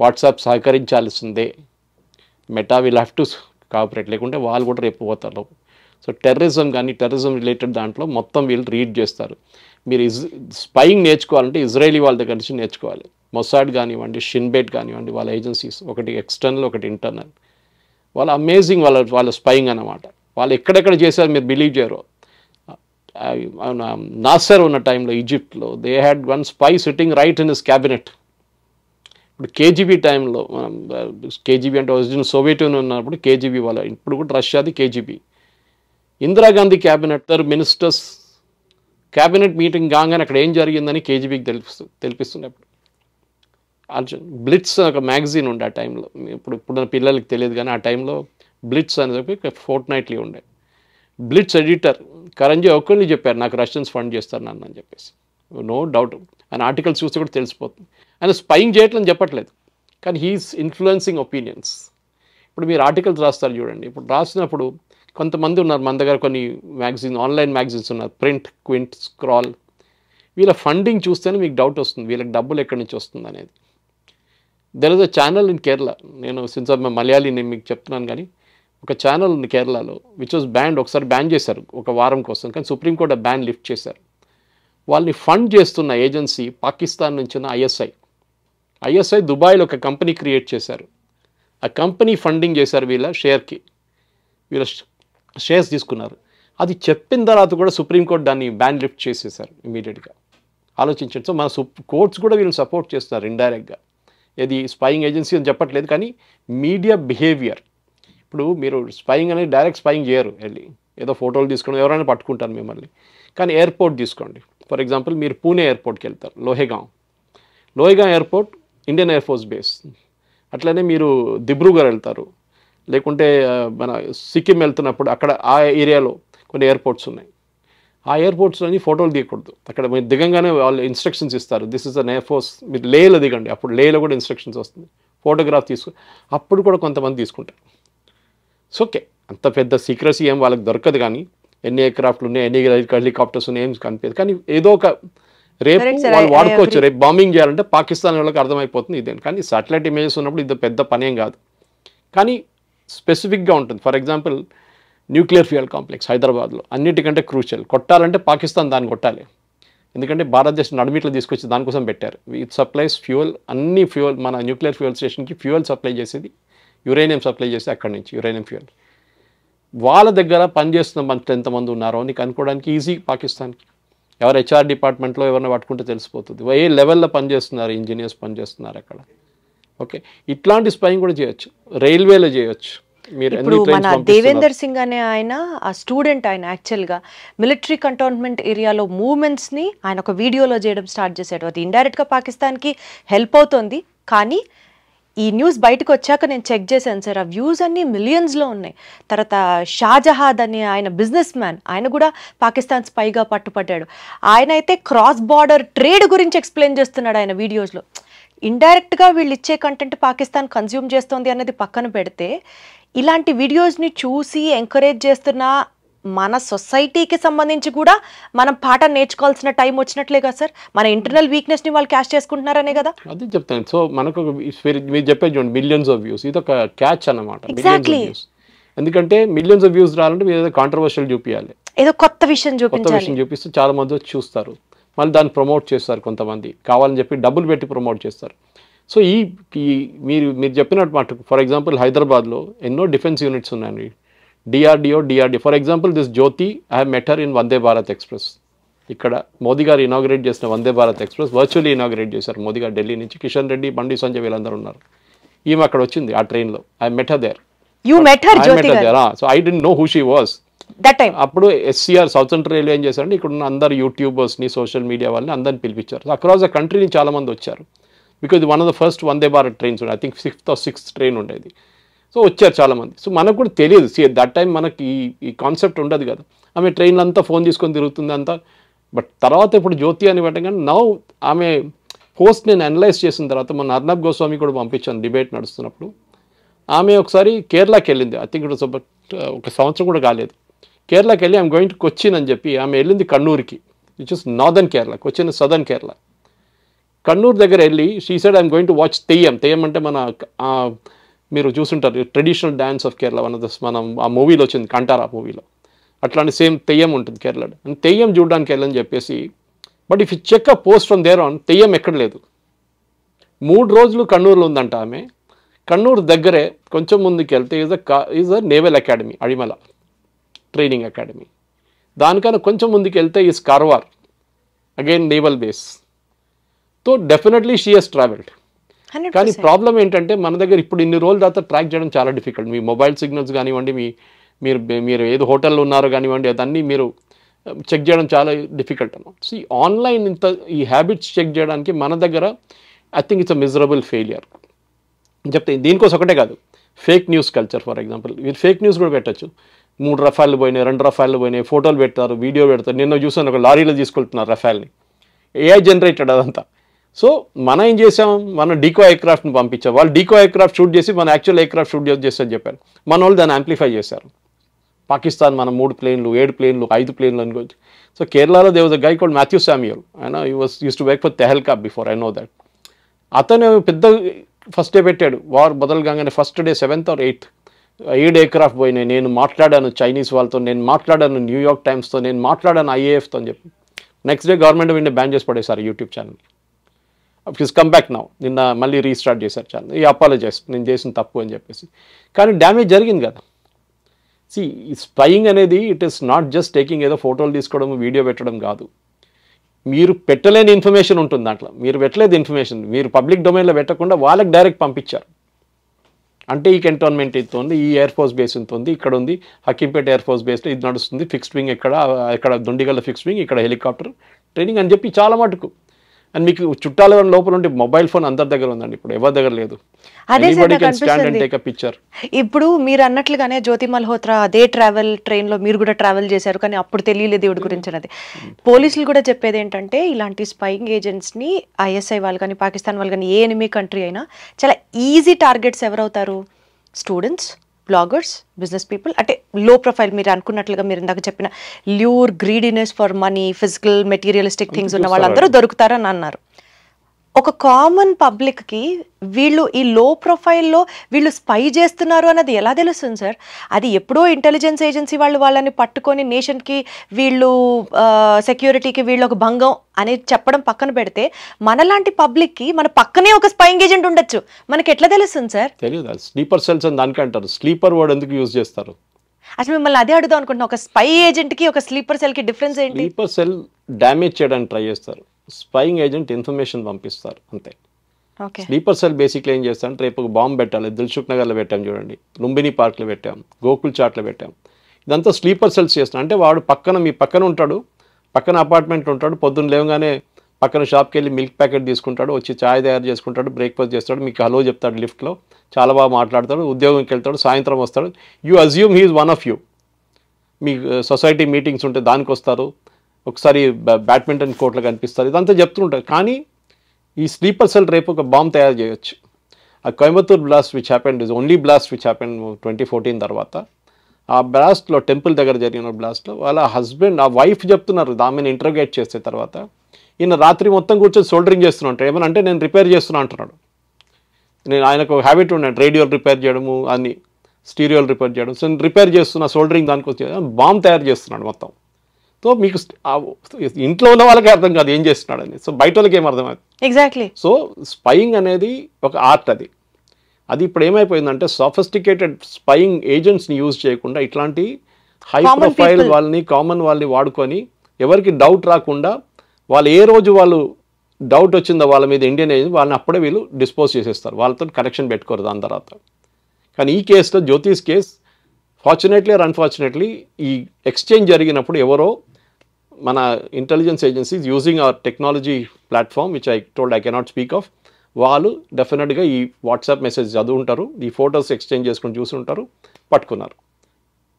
వాట్సాప్ సహకరించాల్సిందే, Meta will have to cooperate, లేకుంటే వాళ్ళు కూడా రేపు పోతారు. సో టెర్రరిజం కానీ టెర్రరిజం రిలేటెడ్ దాంట్లో మొత్తం వీళ్ళు రీడ్ చేస్తారు. మీరు స్పైయింగ్ నేర్చుకోవాలంటే ఇజ్రాయలీ వాళ్ళ దగ్గర నుంచి నేర్చుకోవాలి. మొసాడ్ కానివ్వండి, షిన్బెట్ కానివ్వండి, వాళ్ళ ఏజెన్సీస్, ఒకటి ఎక్స్టర్నల్ ఒకటి ఇంటర్నల్, వాళ్ళు అమేజింగ్ వాళ్ళ స్పైయింగ్ అన్నమాట. వాళ్ళు ఎక్కడెక్కడ చేశారు మీరు బిలీవ్ చేయరు. నాసర్ ఉన్న టైంలో ఈజిప్ట్లో they had one spy sitting right in his cabinet. ఇప్పుడు కేజీబీ టైంలో, కేజీబీ అంటే ఒరిజినల్ సోవియట్ యూనియన్ ఉన్నప్పుడు కేజీబీ వాళ్ళ, ఇప్పుడు కూడా రష్యాది KGB. Indira Gandhi cabinet ministers cabinet meeting కాగానే అక్కడ ఏం జరిగిందని కేజీబీకి తెలిపిస్తున్నప్పుడు. అర్జున్ బ్లిట్స్ ఒక మ్యాగజైన్ ఉండే ఆ టైంలో, ఇప్పుడు పిల్లలకి తెలియదు కానీ ఆ టైంలో బ్లిట్స్ అని చెప్పి ఫోర్ట్నైట్లీ ఉండే. బ్లిట్స్ ఎడిటర్ కరంజీ ఒక్కరిని చెప్పారు, నాకు రష్యన్స్ ఫండ్ చేస్తారు నన్ను అని చెప్పేసి. నో డౌట్, ఆయన ఆర్టికల్స్ చూస్తే కూడా తెలిసిపోతుంది. ఆయన స్పైయింగ్ చేయట్లని చెప్పట్లేదు, కానీ హీఈస్ ఇన్ఫ్లుయెన్సింగ్ ఒపీనియన్స్. ఇప్పుడు మీరు ఆర్టికల్స్ రాస్తారు చూడండి, ఇప్పుడు రాసినప్పుడు కొంతమంది ఉన్నారు మన దగ్గర, కొన్ని మ్యాగజైన్ ఆన్లైన్ మ్యాగజైన్స్ ఉన్నారు, ప్రింట్, క్వింట్, స్క్రాల్. వీళ్ళ ఫండింగ్ చూస్తేనే మీకు డౌట్ వస్తుంది, వీళ్ళకి డబ్బులు ఎక్కడి నుంచి వస్తుంది అనేది. There is a channel in Kerala, నేను సిన్స్ మలయాళీ నేను మీకు చెప్తున్నాను, కానీ ఒక ఛానల్ ఉంది కేరళలో విచ్ వాజ్ బ్యాన్. ఒకసారి బ్యాన్ చేశారు ఒక వారం కోసం, కానీ సుప్రీంకోర్టు బ్యాన్ లిఫ్ట్ చేశారు. వాళ్ళని ఫండ్ చేస్తున్న ఏజెన్సీ పాకిస్తాన్ నుంచి ఉన్న ఐఎస్ఐ దుబాయ్లో ఒక కంపెనీ క్రియేట్ చేశారు. ఆ కంపెనీ ఫండింగ్ చేశారు వీళ్ళ షేర్స్ తీసుకున్నారు. అది చెప్పిన తర్వాత కూడా సుప్రీంకోర్టు దాన్ని బ్యాన్ లిఫ్ట్ చేసేసారు ఇమీడియట్గా. ఆలోచించండి. సో మన కోర్ట్స్ కూడా వీళ్ళని సపోర్ట్ చేస్తున్నారు ఇండైరెక్ట్గా. ఇది స్పైయింగ్ ఏజెన్సీ అని చెప్పట్లేదు, కానీ మీడియా బిహేవియర్. ఇప్పుడు మీరు స్పైయింగ్ అనేది డైరెక్ట్ స్పైయింగ్ చేయరు, వెళ్ళి ఏదో ఫోటోలు తీసుకోవడం, ఎవరైనా పట్టుకుంటారు మిమ్మల్ని. కానీ ఎయిర్పోర్ట్ తీసుకోండి, ఫర్ ఎగ్జాంపుల్ మీరు పూణే ఎయిర్పోర్ట్కి వెళ్తారు, Lohegaon airport Indian air force base. అట్లనే మీరు దిబ్రూగఢ్ వెళ్తారు, లేకుంటే మన సిక్కిం వెళ్తున్నప్పుడు అక్కడ ఆ ఏరియాలో కొన్ని ఎయిర్పోర్ట్స్ ఉన్నాయి. ఆ ఎయిర్పోర్ట్స్లోని ఫోటోలు తీయకూడదు. అక్కడ మీరు దిగంగానే వాళ్ళు ఇన్స్ట్రక్షన్స్ ఇస్తారు, this is an air force, మీరు లేలో దిగండి. అప్పుడు లేలో కూడా ఇన్స్ట్రక్షన్స్ వస్తుంది, ఫోటోగ్రాఫ్ అప్పుడు కూడా కొంతమంది తీసుకుంటారు. సో ఓకే, అంత పెద్ద సీక్రసీ ఏం వాళ్ళకి దొరకదు, కానీ ఎన్ని ఎయిర్క్రాఫ్ట్లు ఉన్నాయి, ఎన్ని హెలికాప్టర్స్ ఉన్నాయి ఏం కనిపించదు. కానీ ఏదో ఒక రేపు వాళ్ళు వాడుకోవచ్చు. రేపు బాంబింగ్ చేయాలంటే పాకిస్తాన్ వాళ్ళకి అర్థమైపోతుంది ఇదే. కానీ సాటిలైట్ ఇమేజెస్ ఉన్నప్పుడు ఇది పెద్ద పనేం కాదు, కానీ స్పెసిఫిక్గా ఉంటుంది. For example nuclear fuel complex హైదరాబాద్లో అన్నిటికంటే క్రూషియల్. కొట్టాలంటే పాకిస్తాన్ దాన్ని కొట్టాలి, ఎందుకంటే భారతదేశం నడుమిట్లో తీసుకొచ్చి దానికోసం పెట్టారు. ఇట్ సప్లైస్ ఫ్యూయల్, అన్ని ఫ్యూయల్, మన న్యూక్లియర్ ఫ్యూయల్ స్టేషన్కి ఫ్యూయల్ సప్లై చేసేది, యురేనియం సప్లై చేసి అక్కడి నుంచి యురేనియం ఫ్యూయల్. వాళ్ళ దగ్గర పనిచేస్తున్న మనుషులు ఎంతమంది ఉన్నారో నీకు అనుకోవడానికి ఈజీ. పాకిస్తాన్కి ఎవరు హెచ్ఆర్ డిపార్ట్మెంట్లో ఎవరైనా పట్టుకుంటే తెలిసిపోతుంది ఏ లెవెల్లో పనిచేస్తున్నారు, ఇంజనీర్స్ పనిచేస్తున్నారు అక్కడ. ఓకే, ఇట్లాంటి స్పైయింగ్ కూడా చేయొచ్చు, రైల్వేలో చేయొచ్చు. మీరు ఇప్పుడు మన దేవేందర్ సింగ్ అనే ఆయన ఆ స్టూడెంట్, ఆయన యాక్చువల్గా మిలిటరీ కంటోన్మెంట్ ఏరియాలో మూవ్మెంట్స్ని ఆయన ఒక వీడియోలో చేయడం స్టార్ట్ చేశాడు. అది ఇండైరెక్ట్గా పాకిస్తాన్కి హెల్ప్ అవుతుంది. కానీ ఈ న్యూస్ బయటకు వచ్చాక నేను చెక్ చేశాను సార్, ఆ వ్యూస్ అన్నీ మిలియన్స్లో ఉన్నాయి. తర్వాత షాజహాద్ అనే ఆయన బిజినెస్ మ్యాన్, ఆయన కూడా పాకిస్తాన్ స్పైగా పట్టుపడ్డాడు. ఆయన అయితే క్రాస్ బార్డర్ ట్రేడ్ గురించి ఎక్స్ప్లెయిన్ చేస్తున్నాడు ఆయన వీడియోస్లో. ఇండైరెక్ట్గా వీళ్ళు ఇచ్చే కంటెంట్ పాకిస్తాన్ కన్జ్యూమ్ చేస్తుంది అన్నది పక్కన పెడితే, ఇలాంటి వీడియోస్ని చూసి ఎంకరేజ్ చేస్తున్న మన సొసైటీకి సంబంధించి కూడా మనం పాఠం నేర్చుకోవాల్సిన టైం వచ్చినట్లే కదా సార్. మన ఇంటర్నల్ వీక్నెస్ని వాళ్ళు క్యాష్ చేసుకుంటున్నారనే కదా. అదే చెప్తాను. సో మనకు మీరు చెప్పేది చూడండి, మిలియన్స్ ఆఫ్ వ్యూస్, ఇది ఒక క్యాచ్ అన్నమాట. ఎగ్జాక్ట్లీ. ఎందుకంటే మిలియన్స్ ఆఫ్ వ్యూస్ రావాలంటే మీరు ఏదో కాంట్రవర్షియల్ చూపించాలి, ఏదో కొత్త విషయం చూపిస్తే చాలా మంది వచ్చి చూస్తారు, మళ్ళీ దాన్ని ప్రమోట్ చేస్తారు. కొంతమంది కావాలని చెప్పి డబ్బులు పెట్టి ప్రమోట్ చేస్తారు. సో ఈ మీరు చెప్పినట్టు మాట, ఫర్ ఎగ్జాంపుల్ హైదరాబాద్లో ఎన్నో డిఫెన్స్ యూనిట్స్ ఉన్నాయండి, DRDO. For example this Jyoti, I have met her in Vande Bharat express. ఇక్కడ మోదీ గారు ఇనాగ్రేట్ చేసిన Vande Bharat express virtually inaugurate చేశారు మోదీ గారు ఢిల్లీ నుంచి. కిషన్ రెడ్డి, బండి సంజయ్ వీళ్ళందరూ ఉన్నారు. ఈమె అక్కడ వచ్చింది ఆ ట్రైన్లో. I met her there. So I don't know who she was that time. అప్పుడు ఎస్సీఆర్ సౌత్ సెంట్రల్ రైల్వే ఏం చేశారంటే ఇక్కడ ఉన్న అందరు యూట్యూబర్స్ని, సోషల్ మీడియా వాళ్ళని అందరిని పిలిపించారు. అక్రాస్ ద కంట్రీ నుంచి చాలా మంది వచ్చారు. Because one of the first Vande Bharat trains ఉండే, I think 5th or 6th train ఉండేది. సో వచ్చారు చాలామంది. సో మనకు కూడా తెలియదు, దట్ టైం మనకి ఈ కాన్సెప్ట్ ఉండదు కదా. ఆమె ట్రైన్లో అంతా ఫోన్ తీసుకొని తిరుగుతుంది అంతా. బట్ తర్వాత ఇప్పుడు జ్యోతి అని పెట్టగానే నౌ ఆమె పోస్ట్ నేను అనలైజ్ చేసిన తర్వాత మొన్న అర్నబ్ గోస్వామి కూడా పంపించాను డిబేట్ నడుస్తున్నప్పుడు. ఆమె ఒకసారి కేరళకి వెళ్ళింది, I think it was about ఒక సంవత్సరం కూడా కాలేదు. కేరళకి వెళ్ళి ఐఎమ్ గోయింగ్ టు కొచ్చిన్ అని చెప్పి ఆమె వెళ్ళింది కన్నూరుకి, which is northern Kerala. Cochin southern Kerala. Kannur దగ్గర వెళ్ళి she said I'm going to watch Theyyam. Theyyam అంటే మన మీరు చూసుంటారు ట్రెడిషనల్ డ్యాన్స్ ఆఫ్ కేరళ, మనం ఆ మూవీలో వచ్చింది కంటారా మూవీలో, అట్లాంటి సేమ్ తెయ్యం ఉంటుంది కేరళ. అండ్ తెయ్యం చూడడానికి వెళ్ళని చెప్పేసి, but if you check a post from there on, Theyyam ఎక్కడ లేదు. 3 రోజులు కన్నూరులో ఉందంట ఆమె. కన్నూరు దగ్గరే కొంచెం ముందుకు వెళ్తే is a naval academy, Ezhimala training academy. దానికన్నా కొంచెం ముందుకు వెళ్తే is Karwar, again naval base. So definitely she has travelled. కానీ ప్రాబ్లం ఏంటంటే మన దగ్గర ఇప్పుడు ఇన్ని రోజుల తర్వాత ట్రాక్ చేయడం చాలా డిఫికల్ట్. మీ మొబైల్ సిగ్నల్స్ కానివ్వండి, మీరు ఏదో హోటల్లో ఉన్నారో కానివ్వండి, అదన్నీ మీరు చెక్ చేయడం చాలా డిఫికల్ట్ అన్నమాట. సో ఈ ఆన్లైన్ ఈ హ్యాబిట్స్ చెక్ చేయడానికి మన దగ్గర I think it's a miserable failure చెప్తే. దీనికోసం ఒకటే కాదు, fake news culture. For example మీరు ఫేక్ న్యూస్ కూడా పెట్టచ్చు. 3 రఫాలు పోయినాయి, 2 రఫాలు పోయినాయి, ఫోటోలు పెడతారు, వీడియో పెడతారు. నిన్న చూసాను ఒక లారీలో తీసుకెళ్తున్నారు రఫాల్ని, ఏఐ జనరేటెడ్ అదంతా. సో మనం ఏం చేసాం, మన డీకో ఎయిర్క్రాఫ్ట్ని పంపించాం. వాళ్ళు డీకో ఎయిర్క్రాఫ్ట్ షూట్ చేసి మన యాక్చువల్ ఎయిర్క్రాఫ్ట్ షూట్ చేస్తారని చెప్పారు. మన వాళ్ళు దాన్ని యాంప్లిఫై చేశారు. పాకిస్తాన్ మన 3 ప్లేన్లు, 7 ప్లేన్లు, 5 ప్లేన్లు అనుకోవచ్చు. సో కేరళలో there was a guy called Mathew Samuel. ఆయన used to work for Tehelka before, I know that. అతను పెద్ద ఫస్ట్ డే పెట్టాడు, వార్ మొదలుగానే first day 7th or 8th 7 aircraft పోయినాయి. నేను మాట్లాడాను చైనీస్ వాళ్ళతో, నేను మాట్లాడాను న్యూయార్క్ టైమ్స్తో, నేను మాట్లాడాను ఐఏఎఫ్తో అని చెప్పి. Next day government of India ban చేసి పడేశారు YouTube channel. It's come back now, నిన్న మళ్ళీ రీస్టార్ట్ చేశారు ఛానల్. ఈ అపాలజైజ్, నేను చేసిన తప్పు అని చెప్పేసి. కానీ డ్యామేజ్ జరిగింది కదా. సి స్పైయింగ్ అనేది it is not just taking ఏదో ఫోటోలు తీసుకోవడం, వీడియో పెట్టడం కాదు. మీరు పెట్టలేని ఇన్ఫర్మేషన్ ఉంటుంది దాంట్లో. మీరు పెట్టలేదు ఇన్ఫర్మేషన్, మీరు పబ్లిక్ డొమైన్లో పెట్టకుండా వాళ్ళకి డైరెక్ట్ పంపించారు. అంటే ఈ కంటోన్మెంట్ ఇంత ఉంది, ఈ ఎయిర్ ఫోర్స్ బేస్ ఇంత ఉంది, ఇక్కడ ఉంది హకీంపేట ఎయిర్ ఫోర్స్ బేస్లో ఇది నడుస్తుంది, ఫిక్స్డ్ వింగ్ ఇక్కడ దుండిగల్ల ఫిక్స్డ్ వింగ్, ఇక్కడ హెలికాప్టర్ ట్రైనింగ్ అని చెప్పి చాలా మటుకు. అండ్ మీకు చుట్టాల లోపల ఉంటే మొబైల్ ఫోన్ అందరి దగ్గర ఉందండి, ఇప్పుడు ఎవరి దగ్గర లేదు. ఇప్పుడు మీరు అన్నట్లుగానే జ్యోతి మల్హోత్రా అదే ట్రైన్లో మీరు కూడా ట్రావెల్ చేశారు, కానీ అప్పుడు తెలియలేదు దేవుడి గురించి అన్నది. పోలీసులు కూడా చెప్పేది ఏంటంటే ఇలాంటి స్పైయింగ్ ఏజెంట్స్ని ఐఎస్ఐ వాళ్ళు కానీ, పాకిస్తాన్ వాళ్ళు కానీ, ఏ ఎనిమీ కంట్రీ అయినా చాలా ఈజీ టార్గెట్స్ ఎవరవుతారు? Students, bloggers, business people. అంటే లో ప్రొఫైల్, మీరు అనుకున్నట్లుగా మీరు ఇందాక చెప్పిన lure, greediness for money, physical materialistic things ఉన్న వాళ్ళందరూ దొరుకుతారని అన్నారు. ఒక కామన్ పబ్లిక్కి వీళ్ళు ఈ లో ప్రొఫైల్లో వీళ్ళు స్పై చేస్తున్నారు అన్నది ఎలా తెలుస్తుంది సార్? అది ఎప్పుడో ఇంటెలిజెన్స్ ఏజెన్సీ వాళ్ళని పట్టుకొని నేషన్కి వీళ్ళు సెక్యూరిటీకి వీళ్ళు ఒక భంగం అనేది చెప్పడం పక్కన పెడితే, మనలాంటి పబ్లిక్కి మన పక్కనే ఒక స్పైయింగ్ ఏజెంట్ ఉండొచ్చు, మనకి ఎట్లా తెలుస్తుంది సార్? తెలియదు. స్లీపర్ సెల్స్ అని దానికి అంటారు. స్లీపర్ వర్డ్ ఎందుకు యూజ్ చేస్తారు? అసలు మిమ్మల్ని అదే అడుగుదాం అనుకుంటున్నా, ఒక స్పై ఏజెంట్కి ఒక స్లీపర్ సెల్కి డిఫరెన్స్ ఏంటి? స్లీపర్ సెల్ డ్యామేజ్ చేయడానికి ట్రై చేస్తారు, స్పైయింగ్ ఏజెంట్ ఇన్ఫర్మేషన్ పంపిస్తారు అంతే. ఓకే స్లీపర్ సెల్ బేసిక్లీ ఏం చేస్తారంటే రేపు ఒక బాంబు పెట్టాలి, దిల్సుఖ్ నగర్లో పెట్టాం చూడండి, లుంబిని పార్క్లో పెట్టాం, గోకుల్ చాట్లో పెట్టాం. ఇదంతా స్లీపర్ సెల్స్ చేస్తాం. అంటే వాడు మీ పక్కన ఉంటాడు, పక్కన అపార్ట్మెంట్ ఉంటాడు, పొద్దున్న లేవగానే పక్కన షాప్కి వెళ్ళి మిల్క్ ప్యాకెట్ తీసుకుంటాడు, వచ్చి ఛాయ్ తయారు చేసుకుంటాడు, బ్రేక్ఫాస్ట్ చేస్తాడు, మీకు హలో చెప్తాడు లిఫ్ట్లో, చాలా బాగా మాట్లాడతాడు, ఉద్యోగంకి వెళ్తాడు, సాయంత్రం వస్తాడు. You assume he is one of you. Me society meetings ఉంటే దానికి వస్తారు, ఒకసారి బ్యాడ్మింటన్ కోర్టులో కనిపిస్తారు, ఇదంతా చెప్తుంటారు. కానీ ఈ స్లీపర్ సెల్ రేపు ఒక బాంబ్ తయారు చేయొచ్చు. ఆ Coimbatore blast which happened is only blast which happened 2014 తర్వాత. ఆ బ్లాస్ట్లో టెంపుల్ దగ్గర జరిగిన బ్లాస్ట్లో వాళ్ళ హస్బెండ్, ఆ వైఫ్ చెప్తున్నారు ఆమెను ఇంటర్గేట్ చేస్తే తర్వాత, ఈయన రాత్రి మొత్తం కూర్చొని సోల్డరింగ్ చేస్తున్నా ఉంటాడు. ఏమనంటే నేను రిపేర్ చేస్తున్నా అంటున్నాడు. నేను ఆయనకు హ్యాబిట్ ఉన్నాడు రేడియోలు రిపేర్ చేయడము, అన్ని స్టీరియోలు రిపేర్ చేయడం. సో రిపేర్ చేస్తున్న సోల్డరింగ్ దానికి వచ్చి బాంబ్ తయారు చేస్తున్నాడు మొత్తం. సో మీకు ఇంట్లో ఉన్న వాళ్ళకి అర్థం కాదు ఏం చేస్తున్నాడని, సో బయట వాళ్ళకి ఏం అర్థమవుతుంది. ఎగ్జాక్ట్లీ. సో స్పయింగ్ అనేది ఒక ఆర్ట్. అది ఇప్పుడు ఏమైపోయిందంటే సోఫిస్టికేటెడ్ స్పయింగ్ ఏజెంట్స్ని యూజ్ చేయకుండా ఇట్లాంటి హై ప్రొఫైల్ వాళ్ళని, కామన్ వాళ్ళని వాడుకొని ఎవరికి డౌట్ రాకుండా, వాళ్ళు ఏ రోజు వాళ్ళు డౌట్ వచ్చిందో వాళ్ళ మీద ఇండియన్ ఏజెంట్, వాళ్ళని అప్పుడే వీళ్ళు డిస్పోజ్ చేసేస్తారు, వాళ్ళతో కనెక్షన్ పెట్టుకోరు దాని తర్వాత. కానీ ఈ కేసులో జ్యోతిష్ కేస్ ఫార్చునేట్లీ ఆర్ అన్ఫార్చునేట్లీ ఈ ఎక్స్చేంజ్ జరిగినప్పుడు ఎవరో మన intelligence agencies using hour technology platform which I cannot speak of, వాళ్ళు డెఫినెట్గా ఈ వాట్సాప్ మెసేజ్ చదువుంటారు, ఈ ఫొటోస్ ఎక్స్చేంజ్ చేసుకుని చూసుంటారు, పట్టుకున్నారు.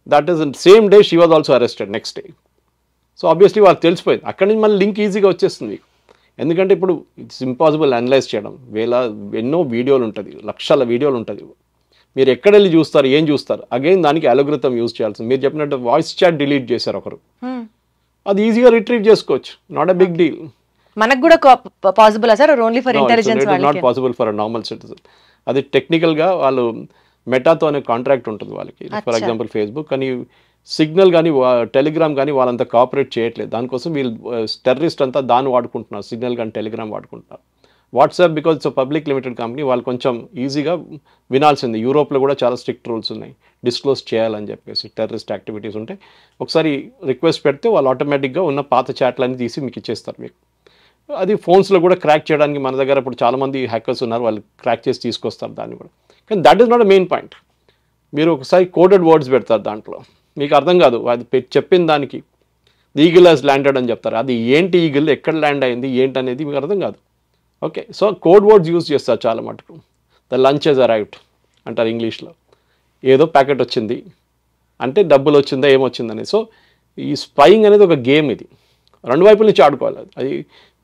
That is same day she was also arrested next day. So obviously వాళ్ళకి తెలిసిపోయింది. అక్కడి నుంచి మళ్ళీ లింక్ ఈజీగా వచ్చేస్తుంది. ఎందుకంటే ఇప్పుడు ఇట్స్ ఇంపాసిబుల్ అనలైజ్ చేయడం, ఎన్నో వీడియోలు ఉంటుంది, లక్షల వీడియోలు ఉంటుంది. మీరు ఎక్కడ వెళ్ళి చూస్తారు, ఏం చూస్తారు, అగైన్ దానికి అల్గోరిథం యూజ్ చేయాల్సింది. మీరు చెప్పినట్టు వాయిస్ చాట్ డిలీట్ చేశారు ఒకరు, అది ఈజీగా రిట్రీవ్ చేసుకోవచ్చు, నాట్ ఎ బిగ్ డీల్. మనకు కూడా possible sir, only for intelligence వాళ్ళకి not possible for a normal citizen. అది టెక్నికల్గా వాళ్ళు మెటాతో అనే కాంట్రాక్ట్ ఉంటుంది వాళ్ళకి, ఫర్ ఎగ్జాంపుల్ ఫేస్బుక్ కానీ, సిగ్నల్ కానీ, టెలిగ్రామ్ కానీ వాళ్ళంతా కోఆపరేట్ చేయట్లేదు. దానికోసం వీళ్ళు టెర్రరిస్ట్ అంతా దాన్ని వాడుకుంటున్నారు, సిగ్నల్ కానీ టెలిగ్రామ్ వాడుకుంటున్నారు. WhatsApp because it's public limited company, వాళ్ళు కొంచెం ఈజీగా వినాల్సింది. యూరోప్లో కూడా చాలా స్ట్రిక్ట్ రూల్స్ ఉన్నాయి, డిస్క్లోజ్ చేయాలని చెప్పేసి టెర్రరిస్ట్ యాక్టివిటీస్ ఉంటే. ఒకసారి రిక్వెస్ట్ పెడితే వాళ్ళు ఆటోమేటిక్గా ఉన్న పాత చాట్లన్నీ తీసి మీకు ఇచ్చేస్తారు మీకు. అది ఫోన్స్లో కూడా క్రాక్ చేయడానికి మన దగ్గర ఇప్పుడు చాలామంది హ్యాకర్స్ ఉన్నారు, వాళ్ళు క్రాక్ చేసి తీసుకొస్తారు దాన్ని కూడా. కానీ that is not main point. మీరు ఒకసారి కోడెడ్ వర్డ్స్ పెడతారు, దాంట్లో మీకు అర్థం కాదు, అది చెప్పిన దానికి ఈగిల్ హాజ్ ల్యాండెడ్ అని చెప్తారు. అది ఏంటి ఈగిల్, ఎక్కడ ల్యాండ్ అయింది, ఏంటి అనేది మీకు అర్థం కాదు. Okay, so code words use చేస్తారు చాలా మటుకు. ద లంచ్ హెజ్ అరైవ్డ్ అంటారు ఇంగ్లీష్లో, ఏదో ప్యాకెట్ వచ్చింది అంటే డబ్బులు వచ్చిందా ఏమొచ్చిందని. సో ఈ స్పయింగ్ అనేది ఒక గేమ్, ఇది రెండు వైపుల నుంచి ఆడుకోవాలి. అది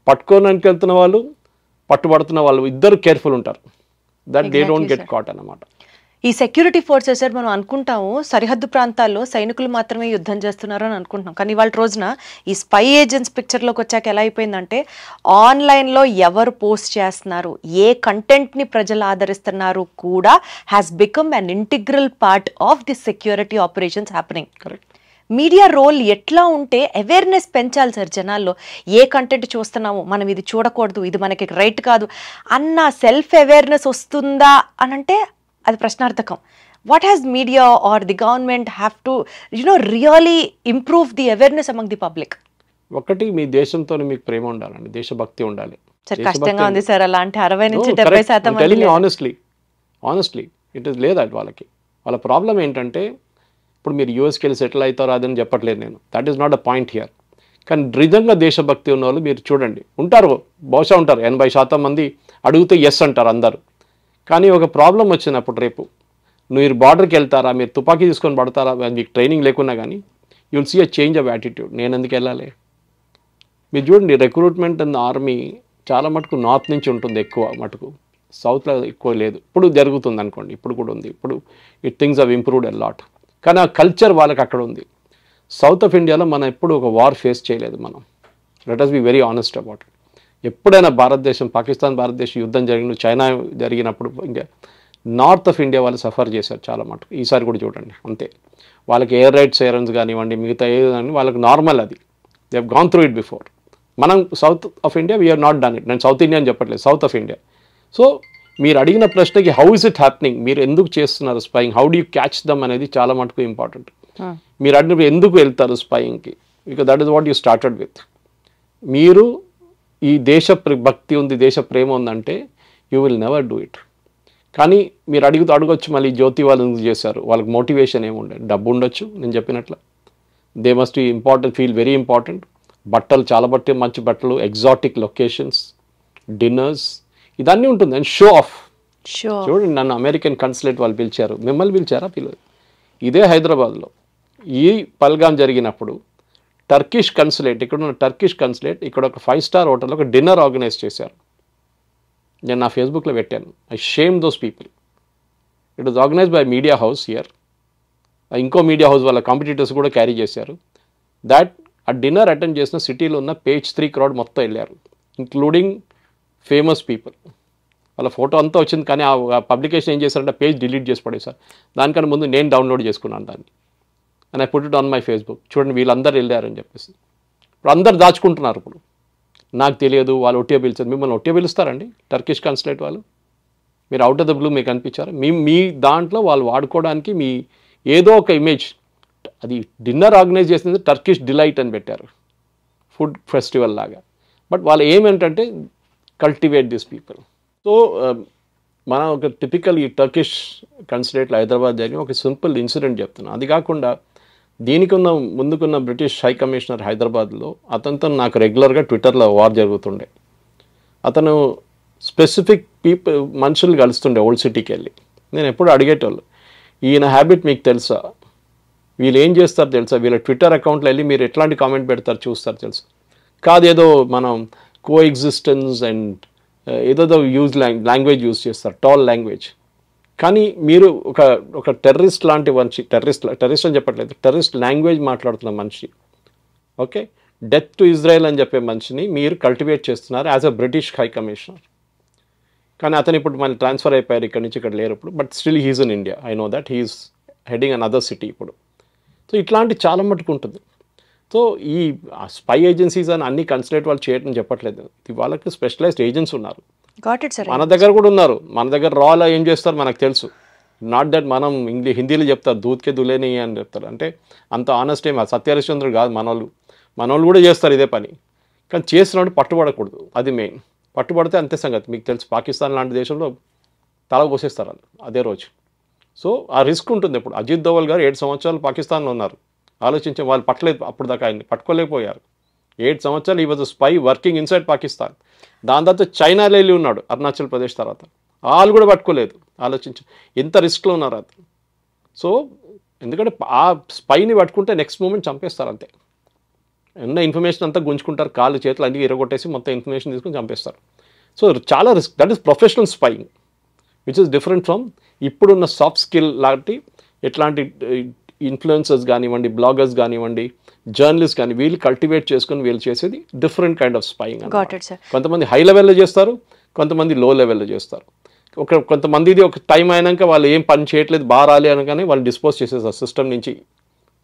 పట్టుకోవడానికి వెళ్తున్న వాళ్ళు, పట్టుబడుతున్న వాళ్ళు ఇద్దరు కేర్ఫుల్ ఉంటారు, that they don't get caught అన్నమాట. ఈ సెక్యూరిటీ ఫోర్సెస్ సార్ మనం అనుకుంటాము సరిహద్దు ప్రాంతాల్లో సైనికులు మాత్రమే యుద్ధం చేస్తున్నారు అని అనుకుంటున్నాం. కానీ వాళ్ళ రోజున ఈ స్పై ఏజెంట్స్ పిక్చర్లోకి వచ్చాక ఎలా అయిపోయిందంటే, ఆన్లైన్లో ఎవరు పోస్ట్ చేస్తున్నారు, ఏ కంటెంట్ని ప్రజలు ఆదరిస్తున్నారు కూడా has become an integral part of the security operations happening. Correct. Media role ఎట్లా ఉంటే అవేర్నెస్ పెంచాలి సార్ జనాల్లో, ఏ కంటెంట్ చూస్తున్నాము, మనం ఇది చూడకూడదు, ఇది మనకి రైట్ కాదు అన్న సెల్ఫ్ అవేర్నెస్ వస్తుందా అనంటే అది ప్రశ్నార్థకం. What has media or the government have to really improve the awareness among the public? ఒకటి, మీ దేశంతో మీకు ప్రేమ ఉండాలండి, దేశభక్తి ఉండాలి. సార్ కష్టంగా ఉంది సార్, అలాంటి 60 నుంచి 70% ఆనెస్ట్లీ ఇట్ ఇస్ లేదా వాళ్ళకి. వాళ్ళ ప్రాబ్లం ఏంటంటే, ఇప్పుడు మీరు యూఎస్కి వెళ్ళి సెటిల్ అవుతారో అదని చెప్పట్లేదు నేను, that is not a point here. కానీ నిజంగా దేశభక్తి ఉన్న వాళ్ళు మీరు చూడండి, ఉంటారు, బహుశా ఉంటారు 80% మంది అడిగితే ఎస్ అంటారు అందరు. కానీ ఒక ప్రాబ్లం వచ్చినప్పుడు రేపు మీరు బార్డర్కి వెళ్తారా, మీరు తుపాకీ తీసుకొని పడతారా, మీకు ట్రైనింగ్ లేకున్నా కానీ you will see a change of attitude. నేను ఎందుకు వెళ్ళాలి? మీరు చూడండి, రిక్రూట్మెంట్ ఇన్ ఆర్మీ చాలా మటుకు నార్త్ నుంచి ఉంటుంది ఎక్కువ మటుకు, సౌత్లో ఎక్కువ లేదు. ఇప్పుడు జరుగుతుంది అనుకోండి, ఇప్పుడు కూడా ఉంది, ఇప్పుడు things have improved a lot. కానీ ఆ కల్చర్ వాళ్ళకి అక్కడ ఉంది. సౌత్ ఆఫ్ ఇండియాలో మనం ఎప్పుడు ఒక వార్ ఫేస్ చేయలేదు మనం. Let us be very honest about it. ఎప్పుడైనా భారతదేశం, పాకిస్తాన్ భారతదేశం యుద్ధం జరిగిన, చైనా జరిగినప్పుడు ఇంకా నార్త్ ఆఫ్ ఇండియా వాళ్ళు సఫర్ చేశారు చాలా మటుకు. ఈసారి కూడా చూడండి అంతే. వాళ్ళకి ఎయిర్ రైట్ సైరన్స్ కానివ్వండి, మిగతా ఏదని వాళ్ళకి నార్మల్, అది they have gone through it before. మనం south of India we have not done it. నేను సౌత్ ఇండియా అని చెప్పట్లేదు, సౌత్ ఆఫ్ ఇండియా. సో మీరు అడిగిన ప్రశ్నకి హౌ ఇస్ ఇట్ హ్యాపెనింగ్, మీరు ఎందుకు చేస్తున్నారు spying, how do you catch them అనేది చాలా మటుకు ఇంపార్టెంట్. మీరు అడిగినప్పుడు ఎందుకు వెళ్తారు స్పయింగ్కి, because that is what you started with. మీరు ఈ దేశ భక్తి ఉంది, దేశ ప్రేమ ఉందంటే you will never do it. కానీ మీరు అడగొచ్చు మళ్ళీ జ్యోతి వాళ్ళు ఎందుకు చేశారు, వాళ్ళకి మోటివేషన్ ఏముండే, డబ్బు ఉండొచ్చు నేను చెప్పినట్లు, they must feel very important, బట్టలు చాలా మంచి బట్టలు, ఎగ్జాటిక్ లొకేషన్స్, డిన్నర్స్, ఇదన్నీ ఉంటుంది. And show off. చూడండి, నన్ను అమెరికన్ కన్సులేట్ వాళ్ళు పిలిచారు, మిమ్మల్ని పిలిచారా? ఇదే హైదరాబాద్లో ఈ పల్గాం జరిగినప్పుడు టర్కిష్ కన్సులేట్, ఇక్కడ ఉన్న టర్కిష్ కన్సులేట్ ఇక్కడ ఒక 5-star హోటల్లో ఒక డిన్నర్ ఆర్గనైజ్ చేశారు. నేను నా ఫేస్బుక్లో పెట్టాను. I shame those people. It was organise by media house here. ఇంకో మీడియా హౌస్ వాళ్ళ కాంపిటీటర్స్ కూడా క్యారీ చేశారు. దాట్ ఆ డిన్నర్ అటెండ్ చేసిన సిటీలో ఉన్న page 3 crowd మొత్తం వెళ్ళారు, ఇంక్లూడింగ్ ఫేమస్ పీపుల్. వాళ్ళ ఫోటో అంతా వచ్చింది, కానీ ఆ పబ్లికేషన్ ఏం చేశారంటే పేజ్ డిలీట్ చేసి పడేశారు. దానికన్నా ముందు నేను డౌన్లోడ్ చేసుకున్నాను దాన్ని, and I put it on my Facebook. చూడండి వీళ్ళందరూ వెళ్ళారని చెప్పేసి. ఇప్పుడు అందరు దాచుకుంటున్నారు. ఇప్పుడు నాకు తెలియదు, వాళ్ళు ఒట్టిగా పిలిచారు. మిమ్మల్ని ఒట్టిగా పిలుస్తారండి టర్కిష్ కన్సులేట్ వాళ్ళు? మీరు అవుట్ ఆఫ్ ద బ్లూ మీకు అనిపించారు? మీ దాంట్లో వాళ్ళు వాడుకోవడానికి మీ ఏదో ఒక ఇమేజ్, అది డిన్నర్ ఆర్గనైజ్ చేసింది టర్కిష్ డిలైట్ అని పెట్టారు, ఫుడ్ ఫెస్టివల్ లాగా. బట్ వాళ్ళు ఏమేంటంటే కల్టివేట్ దిస్ పీపుల్. సో మనం ఒక టిపికల్ ఈ టర్కిష్ కన్సులేట్లో హైదరాబాద్ జరిగిన ఒక సింపుల్ ఇన్సిడెంట్ చెప్తున్నాను. అది కాకుండా ముందుకున్న బ్రిటిష్ హై కమిషనర్ హైదరాబాద్లో, అతనితో నాకు రెగ్యులర్గా ట్విట్టర్లో వార్ జరుగుతుండే. అతను స్పెసిఫిక్ మనుషులు కలుస్తుండే ఓల్డ్ సిటీకి వెళ్ళి. నేను ఎప్పుడు అడిగేటోళ్ళు, ఈయన హ్యాబిట్ మీకు తెలుసా, వీళ్ళు ఏం చేస్తారు తెలుసా, వీళ్ళ ట్విట్టర్ అకౌంట్లో వెళ్ళి మీరు ఎట్లాంటి కామెంట్ పెడతారు చూస్తారు తెలుసా? కాదేదో మనం కో ఎగ్జిస్టెన్స్ అండ్ ఏదో లాంగ్వేజ్ యూజ్ చేస్తారు, టాల్ లాంగ్వేజ్. కానీ మీరు ఒక టెర్రరిస్ట్ లాంటి మనిషి, టెర్రరిస్ట్ అని చెప్పట్లేదు, టెర్రరిస్ట్ లాంగ్వేజ్ మాట్లాడుతున్న మనిషి, ఓకే, డెత్ టు ఇజ్రాయెల్ అని చెప్పే మనిషిని మీరు కల్టివేట్ చేస్తున్నారు as a British high commissioner. కానీ అతను ఇప్పుడు మళ్ళీ ట్రాన్స్ఫర్ అయిపోయారు, ఇక్కడ నుంచి ఇక్కడ లేరు ఇప్పుడు. But still he's in India. I know that he's heading another city ఇప్పుడు. సో ఇట్లాంటి చాలా మటుకు ఉంటుంది. సో ఈ స్పై ఏజెన్సీస్ అని అన్ని కన్సులేట్ వాళ్ళు చేయడం చెప్పట్లేదు, వాళ్ళకి స్పెషలైజ్డ్ ఏజెంట్స్ ఉన్నారు. మన దగ్గర కూడా ఉన్నారు. మన దగ్గర రాలో ఏం చేస్తారు మనకు తెలుసు. నాట్ దట్ మనం హిందీలో చెప్తారు దూద్కే దులేని అని చెప్తారు. అంటే అంత ఆనెస్ట్ ఏం సత్యహరిశ్చంద్రుడు కాదు, మనోళ్ళు కూడా చేస్తారు ఇదే పని. కానీ చేసినప్పుడు పట్టుబడకూడదు, అది మెయిన్. పట్టుబడితే అంతే సంగతి. మీకు తెలుసు పాకిస్తాన్ లాంటి దేశంలో తల కోసేస్తారు వాళ్ళు అదే రోజు. సో ఆ రిస్క్ ఉంటుంది. ఇప్పుడు అజిత్ దోవల్ గారు 7 సంవత్సరాలు పాకిస్తాన్లో ఉన్నారు. ఆలోచించే వాళ్ళు పట్టలేదు, అప్పుడు దాకా ఆయన్ని పట్టుకోలేకపోయారు. 7 సంవత్సరాలు ఈ was spy working inside Pakistan. దాని తర్వాత చైనాలో వెళ్ళి ఉన్నాడు, అరుణాచల్ ప్రదేశ్ తర్వాత. వాళ్ళు కూడా పట్టుకోలేదు. ఆలోచించు ఎంత రిస్క్లో ఉన్నారు అది. సో ఎందుకంటే ఆ స్పైని పట్టుకుంటే నెక్స్ట్ మూమెంట్ చంపేస్తారు అంతే. ఉన్న ఇన్ఫర్మేషన్ అంతా గుంజుకుంటారు, కాళ్ళు చేతులు అన్ని ఇరగొట్టేసి మొత్తం ఇన్ఫర్మేషన్ తీసుకుని చంపేస్తారు. సో చాలా risk. That is professional spying which is different from ఇప్పుడున్న సాఫ్ట్ స్కిల్ లాంటి ఎట్లాంటి ఇన్ఫ్లుయెన్సర్స్ కానివ్వండి, బ్లాగర్స్ కానివ్వండి, జర్నలిస్ట్ కానీ వీళ్ళు కల్టివేట్ చేసుకుని వీళ్ళు చేసేది డిఫరెంట్ కైండ్ ఆఫ్ స్పైయింగ్. కొంతమంది హై లెవెల్లో చేస్తారు, కొంతమంది లో లెవెల్లో చేస్తారు. కొంతమందిది ఒక టైం అయినాక వాళ్ళు ఏం పని చేయట్లేదు బాగా రాలి అనగానే వాళ్ళు డిస్పోజ్ చేసేస్తారు సిస్టమ్ నుంచి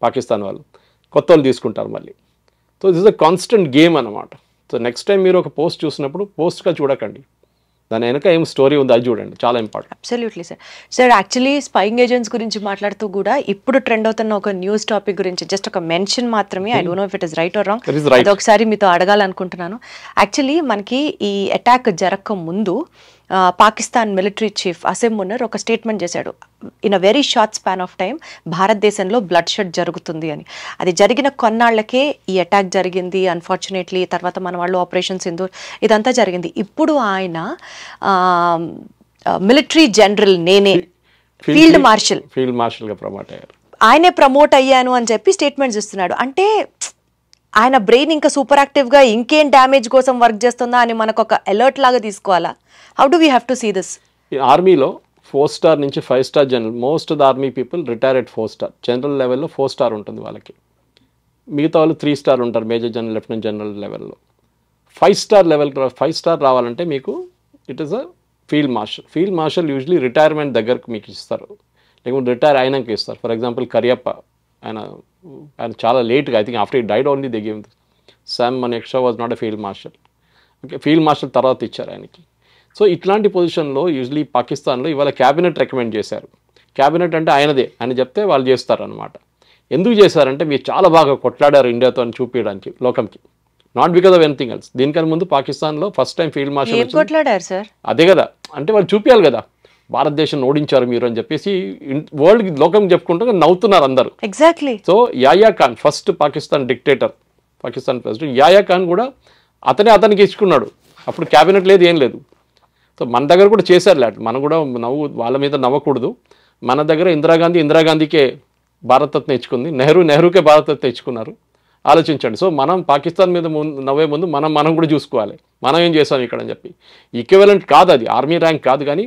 పాకిస్తాన్ వాళ్ళు. కొత్త వాళ్ళు తీసుకుంటారు మళ్ళీ. So this is a constant game అనమాట. సో నెక్స్ట్ టైం మీరు ఒక పోస్ట్ చూసినప్పుడు పోస్ట్గా చూడకండి, దాని వెనక ఏం స్టోరీ ఉంది అది చూడండి, చాలా important. Absolutely sir actually spying agents గురించి మాట్లాడుతూ కూడా ఇప్పుడు ట్రెండ్ అవుతున్న ఒక న్యూస్ టాపిక్ గురించి జస్ట్ ఒక మెన్షన్ మాత్రమే, I don't no if it is right are wrong, అది ఒకసారి మీతో అడగాలనుకుంటున్నాను. యాక్చువల్లీ మనకి ఈ అటాక్ జరగక ముందు పాకిస్తాన్ మిలిటరీ చీఫ్ అసిమ్ మునర్ ఒక స్టేట్మెంట్ చేశాడు, in a very short span of time భారతదేశంలో బ్లడ్ షెడ్ జరుగుతుంది అని. అది జరిగిన కొన్నాళ్లకే ఈ అటాక్ జరిగింది అన్ఫార్చునేట్లీ. తర్వాత మన వాళ్ళు ఆపరేషన్ సింధూర్ ఇదంతా జరిగింది. ఇప్పుడు ఆయన మిలిటరీ జనరల్, నేనే ఫీల్డ్ మార్షల్గా ప్రమోట్ అయ్యారు, ఆయనే ప్రమోట్ అయ్యాను అని చెప్పి స్టేట్మెంట్స్ ఇస్తున్నాడు. అంటే ఆయన బ్రెయిన్ ఇంకా సూపర్ యాక్టివ్గా ఇంకేం డ్యామేజ్ కోసం వర్క్ చేస్తుందా అని మనకు ఒక అలర్ట్ లాగా తీసుకోవాలా? How do we have to see this? ఆర్మీలో 4 స్టార్ నుంచి 5 star general, most of the army people retire at 4 star. General లెవెల్లో 4 స్టార్ ఉంటుంది వాళ్ళకి. మిగతా వాళ్ళు 3 స్టార్ ఉంటారు మేజర్ జనరల్, లెఫ్టినెంట్ జనరల్ లెవెల్లో. 5 స్టార్ లెవెల్ 5 స్టార్ రావాలంటే మీకు it is a field marshal. Field marshal usually retirement దగ్గరకు మీకు ఇస్తారు, లేకపోతే రిటైర్ అయినాక ఇస్తారు. ఫర్ ఎగ్జాంపుల్ కరియప్ప, ఆయన చాలా లేట్గా, I think after he died only they give. Sam Manekshaw was not a field marshal. Okay, field marshal తర్వాత ఇచ్చారు ఆయనకి. సో ఇట్లాంటి పొజిషన్లో యూజువలీ పాకిస్తాన్లో ఇవాళ క్యాబినెట్ రికమెండ్ చేశారు. క్యాబినెట్ అంటే ఆయనదే, ఆయన చెప్తే వాళ్ళు చేస్తారు అనమాట. ఎందుకు చేశారంటే మీరు చాలా బాగా కొట్లాడారు ఇండియాతో అని చూపించడానికి లోకంకి. Not because of anything else. దీనికన్నా ముందు పాకిస్తాన్లో ఫస్ట్ టైం ఫీల్డ్ మార్షల్ కొట్లాడారు సార్. అదే కదా, అంటే వాళ్ళు చూపించాలి కదా భారతదేశం ఓడించారు మీరు అని చెప్పేసి వరల్డ్ లోకం చెప్పుకుంటూ నవ్వుతున్నారు అందరూ. ఎగ్జాక్ట్లీ. సో యాయా Khan first Pakistan dictator, Pakistan president యాయా ఖాన్ కూడా అతనికి ఇచ్చుకున్నాడు. అప్పుడు క్యాబినెట్ లేదు, ఏం లేదు. సో మన దగ్గర కూడా చేశారు లాట్, మనం కూడా వాళ్ళ మీద నవ్వకూడదు. మన దగ్గర ఇందిరాగాంధీకే భారతరత్న ఇచ్చుకుంది, నెహ్రూకే భారతరత్న ఇచ్చుకున్నారు. ఆలోచించండి. సో మనం పాకిస్తాన్ మీద నవ్వే ముందు మనం కూడా చూసుకోవాలి, మనం ఏం చేసాం ఇక్కడ అని చెప్పి. ఈక్వివలెంట్ కాదు అది, ఆర్మీ ర్యాంక్ కాదు. కానీ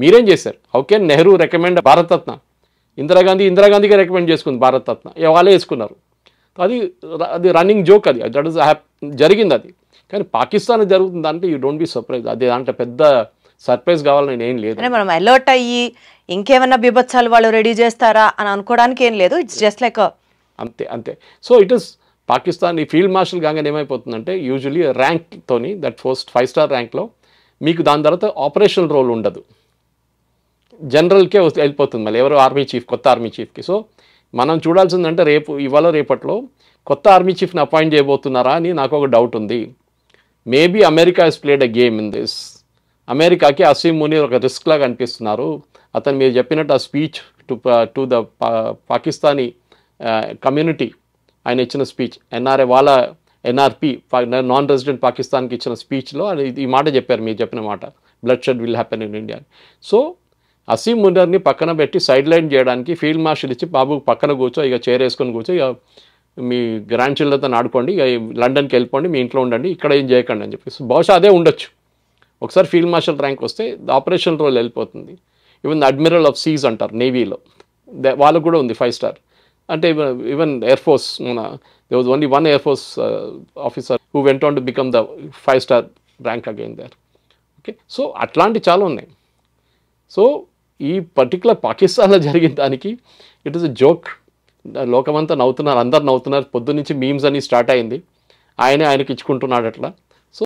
మీరేం చేశారు? ఓకే, నెహ్రూ రికమెండ్ భారతరత్న, ఇందిరాగాంధీకి రికమెండ్ చేసుకుంది భారతరత్న, వాళ్ళే వేసుకున్నారు. అది రన్నింగ్ జోక్, అది దట్ ఇస్ జరిగింది అది. కానీ పాకిస్తాన్ జరుగుతుంది అంటే యూ డోంట్ బి సర్ప్రైజ్. అది దాంట్లో పెద్ద సర్ప్రైజ్ కావాలని ఏం లేదు. అంటే మనం అలర్ట్ అయ్యి ఇంకేమన్నా బిభత్సాలు వాళ్ళు రెడీ చేస్తారా అని అనుకోవడానికి ఏం లేదు. ఇట్స్ జస్ట్ లైక్ అంతే. So it is Pakistan. ఈ ఫీల్డ్ మార్షల్ కాగానే ఏమైపోతుందంటే యూజువలీ ర్యాంక్తోని దట్ ఫస్ట్ 5 స్టార్ ర్యాంక్లో మీకు దాని తర్వాత ఆపరేషనల్ రోల్ ఉండదు, జనరల్కే వెళ్ళిపోతుంది మళ్ళీ ఎవరు ఆర్మీ చీఫ్, కొత్త ఆర్మీ చీఫ్కి. సో మనం చూడాల్సిందంటే ఇవాళ రేపట్లో కొత్త ఆర్మీ చీఫ్ని అపాయింట్ చేయబోతున్నారా అని నాకు ఒక డౌట్ ఉంది. Maybe America he's played a game in this. అమెరికాకి అసీం మునీర్ ఒక రిస్క్ లాగా అనిపిస్తున్నారు. అతను మీరు చెప్పినట్టు ఆ speech to the Pakistani community, ఆయన ఇచ్చిన స్పీచ్ వాళ్ళ ఎన్ఆర్పి నాన్ రెసిడెంట్ పాకిస్తాన్కి ఇచ్చిన స్పీచ్లో ఈ మాట చెప్పారు, మీరు చెప్పిన మాట, bloodshed will happen in India. So Asim మునీర్ని పక్కన పెట్టి సైడ్ లైన్ చేయడానికి ఫీల్డ్ మార్షల్ ఇచ్చి బాబు పక్కన కూర్చో, ఇక చైర్ వేసుకొని కూర్చో, ఇక మీ గ్రాండ్ చిల్డ్రన్తో ఆడుకోండి, ఇక లండన్కి వెళ్ళిపోండి, మీ ఇంట్లో ఉండండి, ఇక్కడ ఏం చేయకండి అని చెప్పేసి. బహుశా అదే ఉండొచ్చు. ఒకసారి ఫీల్డ్ మార్షల్ ర్యాంక్ వస్తే ఆపరేషన్ రోల్ వెళ్ళిపోతుంది. ఈవెన్ అడ్మిరల్ ఆఫ్ సీస్ అంటారు నేవీలో, వాళ్ళకు కూడా ఉంది 5 స్టార్. అంటే even air force, there was only one Air Force officer who went on to become the 5 star rank again there. Okay, so అట్లాంటి చాలా ఉన్నాయి. సో ఈ పర్టికులర్ పాకిస్తాన్లో జరిగిన దానికి ఇట్ ఈస్ ఎ జోక్. లోకమంతా నవ్వుతున్నారు, అందరు నవ్వుతున్నారు. పొద్దున్నుంచి మీమ్స్ అని స్టార్ట్ అయింది, ఆయనకి ఇచ్చుకుంటున్నాడు అట్లా.